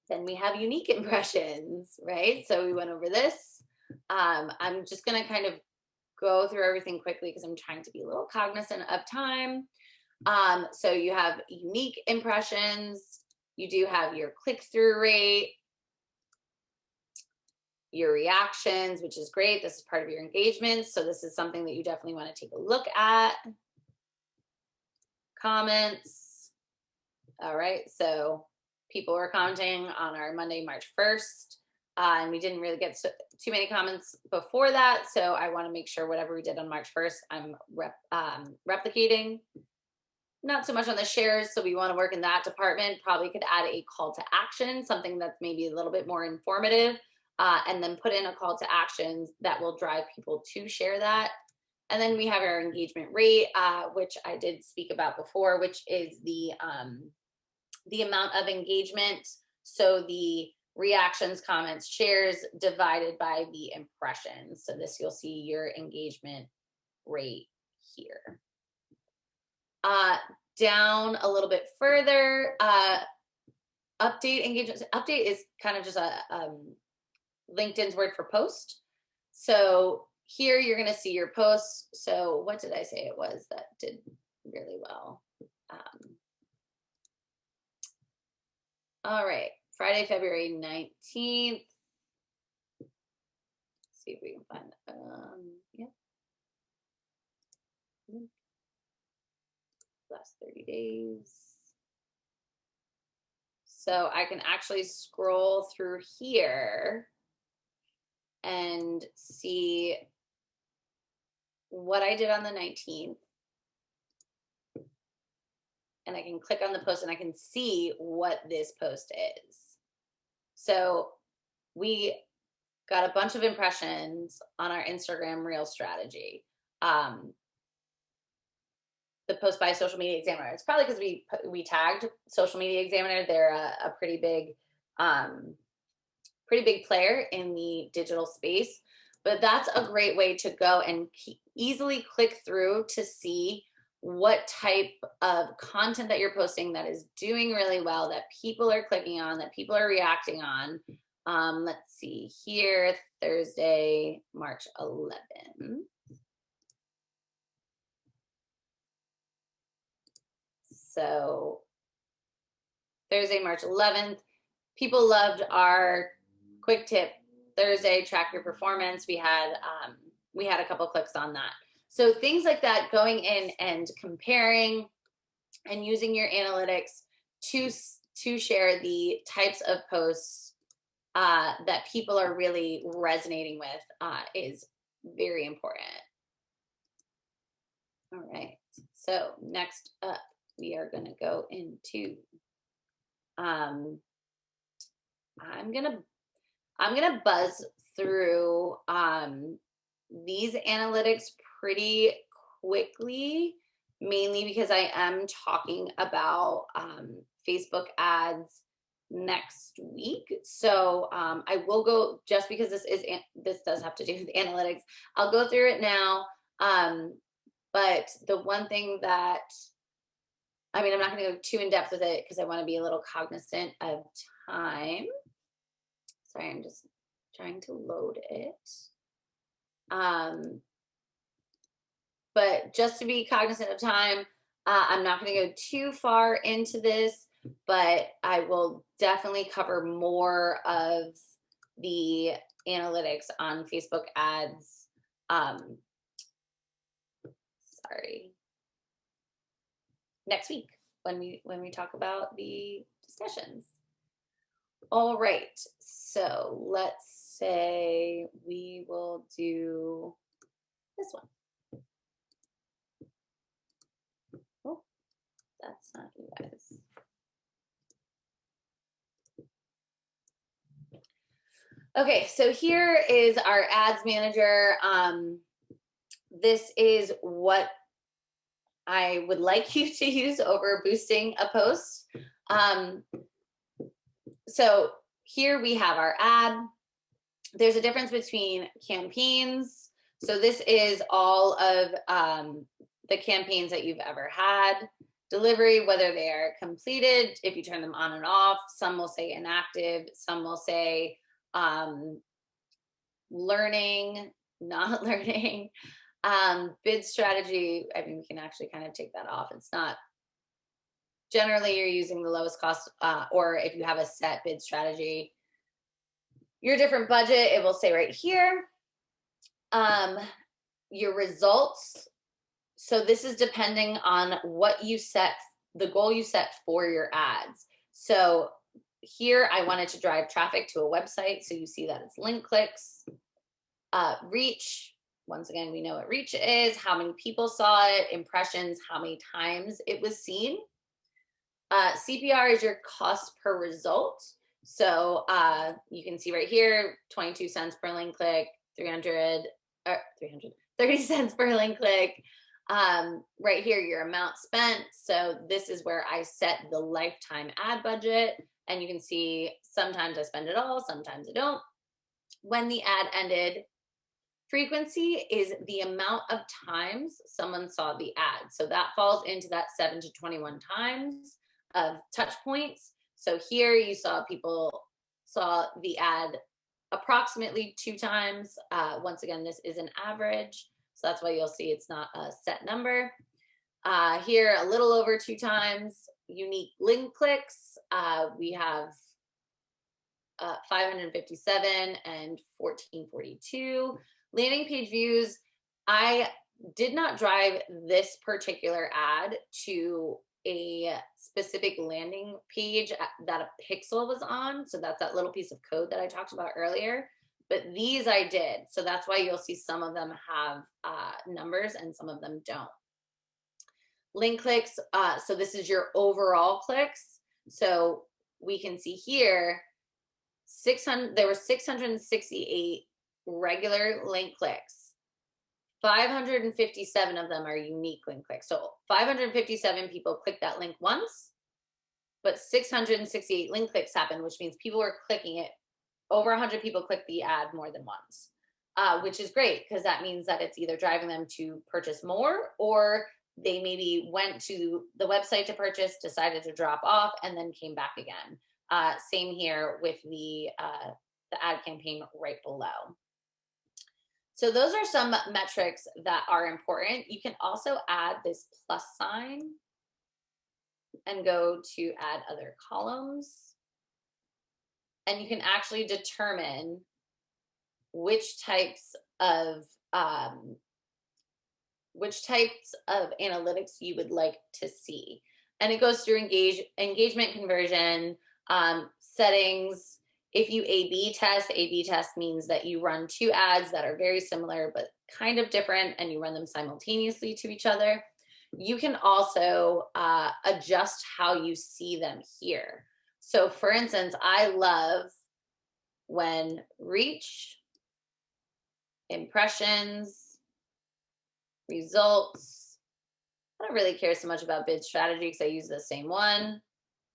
Then we have unique impressions, right? So we went over this. I'm just going to kind of go through everything quickly because I'm trying to be a little cognizant of time. So you have unique impressions. You do have your click-through rate, your reactions, which is great. This is part of your engagements. So this is something that you definitely want to take a look at. Comments. All right. So people were commenting on our Monday, March 1st. And we didn't really get too many comments before that. So I want to make sure whatever we did on March 1st, I'm replicating. Not so much on the shares. So we want to work in that department. Probably could add a call to action, something that's maybe a little bit more informative, and then put in a call to actions that will drive people to share that. And then we have our engagement rate, which I did speak about before, which is the amount of engagement. So the reactions, comments, shares divided by the impressions. So this, you'll see your engagement rate here. Down a little bit further, update engagement. Update is kind of just a LinkedIn's word for post. So here you're going to see your posts. So what did I say it was that did really well? All right, Friday, February 19th. Let's see if we can find yeah. Last 30 days. So I can actually scroll through here and see what I did on the 19th. And I can click on the post and I can see what this post is. So we got a bunch of impressions on our Instagram Reel strategy. The post by Social Media Examiner. It's probably because we tagged Social Media Examiner. They're a pretty big player in the digital space. But that's a great way to go and easily click through to see what type of content that you're posting that is doing really well, that people are clicking on, that people are reacting on. Let's see here, Thursday, March 11th. So Thursday, March 11th, people loved our quick tip Thursday, track your performance. We had a couple clicks on that. So things like that, going in and comparing and using your analytics to share the types of posts that people are really resonating with is very important. All right. So next up, we are going to go into I'm gonna buzz through these analytics pretty quickly, mainly because I am talking about Facebook ads next week. So I will go, just because this does have to do with analytics, I'll go through it now. But the one thing that, I'm not going to go too in depth with it because I want to be a little cognizant of time. Sorry, I'm just trying to load it. But just to be cognizant of time, I'm not going to go too far into this, but I will definitely cover more of the analytics on Facebook ads. Sorry. next week when we talk about the discussions. All right, so let's say we will do this one. Oh, that's not you guys. Okay, so here is our ads manager. This is what I would like you to use over boosting a post. So here we have our ad. There's a difference between campaigns. So this is all of the campaigns that you've ever had. Delivery, whether they are completed, if you turn them on and off. Some will say inactive, some will say learning, not learning. Bid strategy, I mean, we can actually kind of take that off. It's not, generally you're using the lowest cost, or if you have a set bid strategy, your different budget, it will say right here. Your results. So this is depending on what you set, the goal you set for your ads. So here I wanted to drive traffic to a website. So you see that it's link clicks. Reach, once again, we know what reach is, how many people saw it, impressions, how many times it was seen. CPR is your cost per result. So you can see right here, 22 cents per link click, 30 cents per link click. Right here, your amount spent. So this is where I set the lifetime ad budget. And you can see sometimes I spend it all, sometimes I don't. When the ad ended, frequency is the amount of times someone saw the ad. So that falls into that 7 to 21 times of touch points. So here you saw people saw the ad approximately 2 times. Once again, this is an average. So that's why you'll see it's not a set number. Here, a little over 2 times. Unique link clicks, we have 557 and 1442. Landing page views, I did not drive this particular ad to a specific landing page that a pixel was on. So that's that little piece of code that I talked about earlier. But these I did. So that's why you'll see some of them have numbers and some of them don't. Link clicks, so this is your overall clicks. So we can see here, there were 668 regular link clicks. 557 of them are unique link clicks. So 557 people clicked that link once, but 668 link clicks happened, which means people were clicking it. Over 100 people clicked the ad more than once, which is great because that means that it's either driving them to purchase more, or they maybe went to the website to purchase, decided to drop off, and then came back again. Same here with the ad campaign right below. So those are some metrics that are important. You can also add this plus sign and go to add other columns. And you can actually determine which types of analytics you would like to see. And it goes through engagement, conversion, settings. If you A/B test means that you run 2 ads that are very similar but kind of different, and you run them simultaneously to each other. You can also adjust how you see them here. So for instance, I love when reach, impressions, results. I don't really care so much about bid strategy because I use the same one.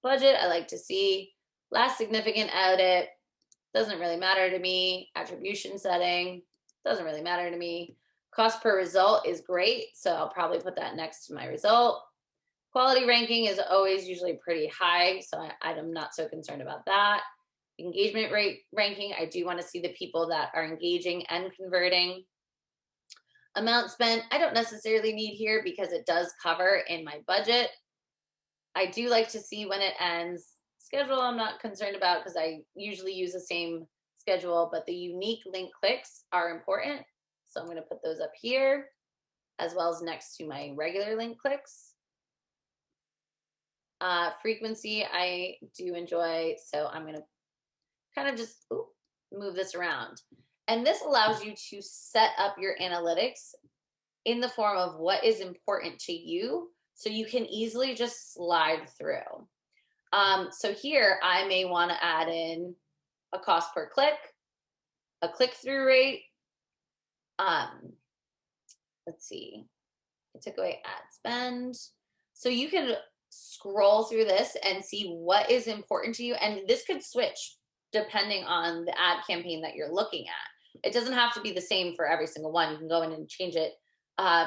Budget, I like to see. Last significant edit, doesn't really matter to me. Attribution setting, doesn't really matter to me. Cost per result is great, so I'll probably put that next to my result. Quality ranking is always usually pretty high, so I'm not so concerned about that. Engagement rate ranking, I do want to see the people that are engaging and converting. Amount spent, I don't necessarily need here because it does cover in my budget. I do like to see when it ends. Schedule, I'm not concerned about because I usually use the same schedule, but the unique link clicks are important. So I'm going to put those up here as well as next to my regular link clicks. Frequency, I do enjoy, so I'm gonna kind of just move this around. And this allows you to set up your analytics in the form of what is important to you, so you can easily just slide through. So here I may want to add in a cost per click, a click-through rate. Let's see, I took away ad spend. So you can scroll through this and see what is important to you. And this could switch depending on the ad campaign that you're looking at. It doesn't have to be the same for every single one. You can go in and change it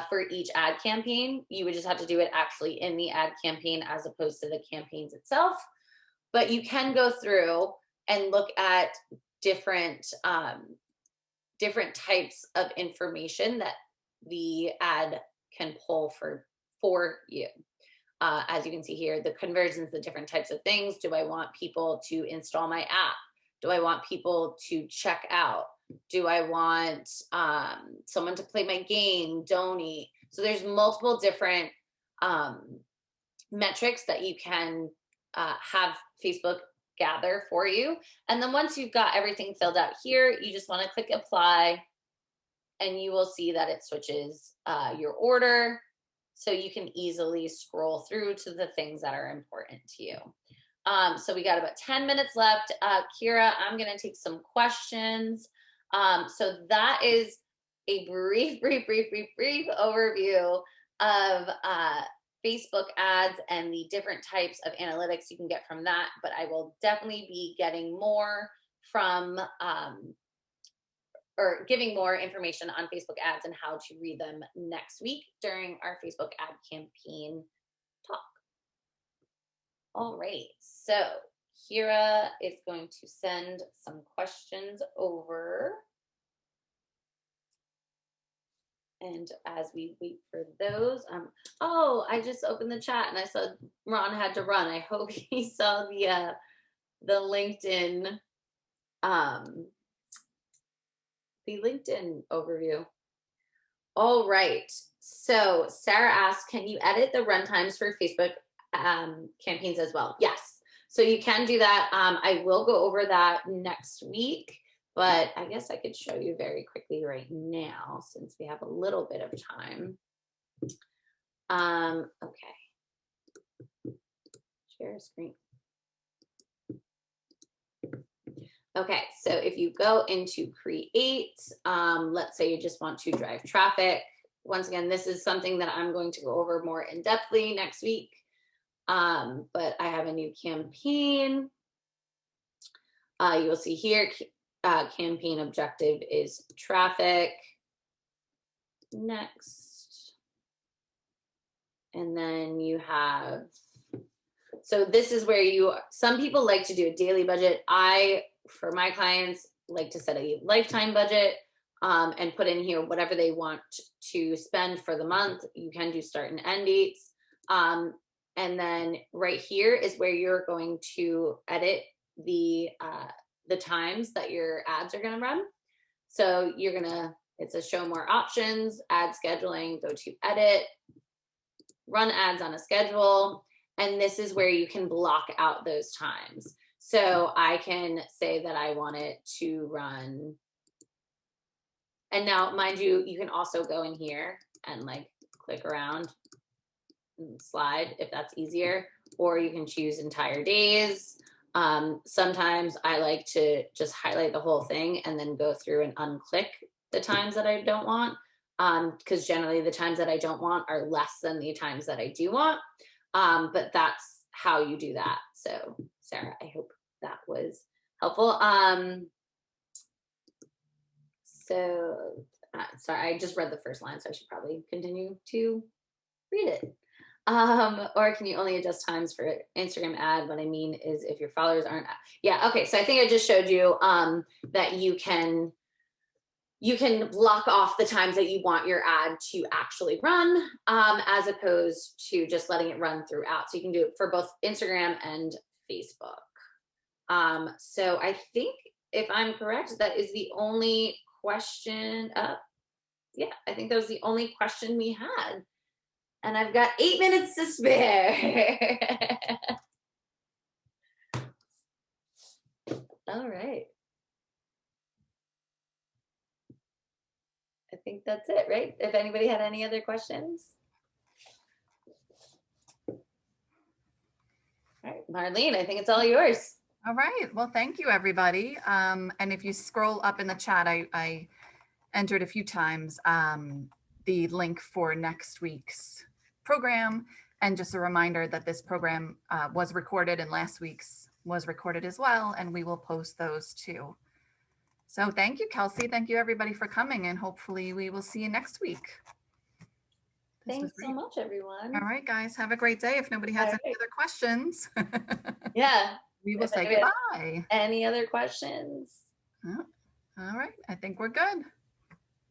for each ad campaign. You would just have to do it actually in the ad campaign as opposed to the campaigns itself. But you can go through and look at different types of information that the ad can pull for you. As you can see here, the conversions, the different types of things. Do I want people to install my app? Do I want people to check out? Do I want someone to play my game, donate? So there's multiple different metrics that you can have Facebook gather for you. And then once you've got everything filled out here, you just want to click apply, and you will see that it switches your order. So you can easily scroll through to the things that are important to you. So we got about 10 minutes left. Kira, I'm going to take some questions. So that is a brief overview of Facebook ads and the different types of analytics you can get from that. But I will definitely be getting more from or giving more information on Facebook ads and how to read them next week during our Facebook ad campaign talk. All right, so Kira is going to send some questions over. And as we wait for those, oh, I just opened the chat and I saw Ron had to run. I hope he saw the LinkedIn overview. All right. So Sarah asks, can you edit the runtimes for Facebook campaigns as well? Yes. So you can do that. I will go over that next week, but I guess I could show you very quickly right now since we have a little bit of time. Okay. Share screen. Okay, so if you go into create, let's say you just want to drive traffic. Once again, this is something that I'm going to go over more in depthly next week. But I have a new campaign. You'll see here, campaign objective is traffic. Next. And then you have, so this is where some people like to do a daily budget. For my clients, like to set a lifetime budget and put in here whatever they want to spend for the month. You can do start and end dates. And then right here is where you're going to edit the times that your ads are going to run. So it's a show more options, ad scheduling, go to edit, run ads on a schedule. And this is where you can block out those times. So I can say that I want it to run. And now, mind you, you can also go in here and click around and slide if that's easier, or you can choose entire days. Sometimes I like to just highlight the whole thing and then go through and unclick the times that I don't want, because generally the times that I don't want are less than the times that I do want. But that's how you do that. So Sarah, I hope that was helpful. Sorry, I just read the first line, so I should probably continue to read it. Or can you only adjust times for Instagram ad? What I mean is if your followers aren't, yeah, okay. So I think I just showed you that you can block off the times that you want your ad to actually run, as opposed to just letting it run throughout. So you can do it for both Instagram and Facebook. So I think if I'm correct, that is the only question. Yeah, I think that was the only question we had. And I've got 8 minutes to spare. All right. I think that's it, right? If anybody had any other questions. All right, Marlene, I think it's all yours. All right. Well, thank you, everybody. And if you scroll up in the chat, I entered a few times the link for next week's program. And just a reminder that this program was recorded and last week's was recorded as well. And we will post those too. So thank you, Kelsey. Thank you, everybody, for coming. And hopefully we will see you next week. This was Thanks so great. much, everyone. All right, guys. Have a great day. If nobody has All any right. other questions, Yeah. we will If say anybody has goodbye. Any other questions? All right. I think we're good.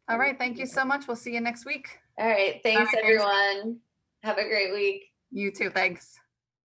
All right. Thank you so much. We'll see you next week. All right. Thanks, right, thanks. everyone. Have a great week. You too. Thanks.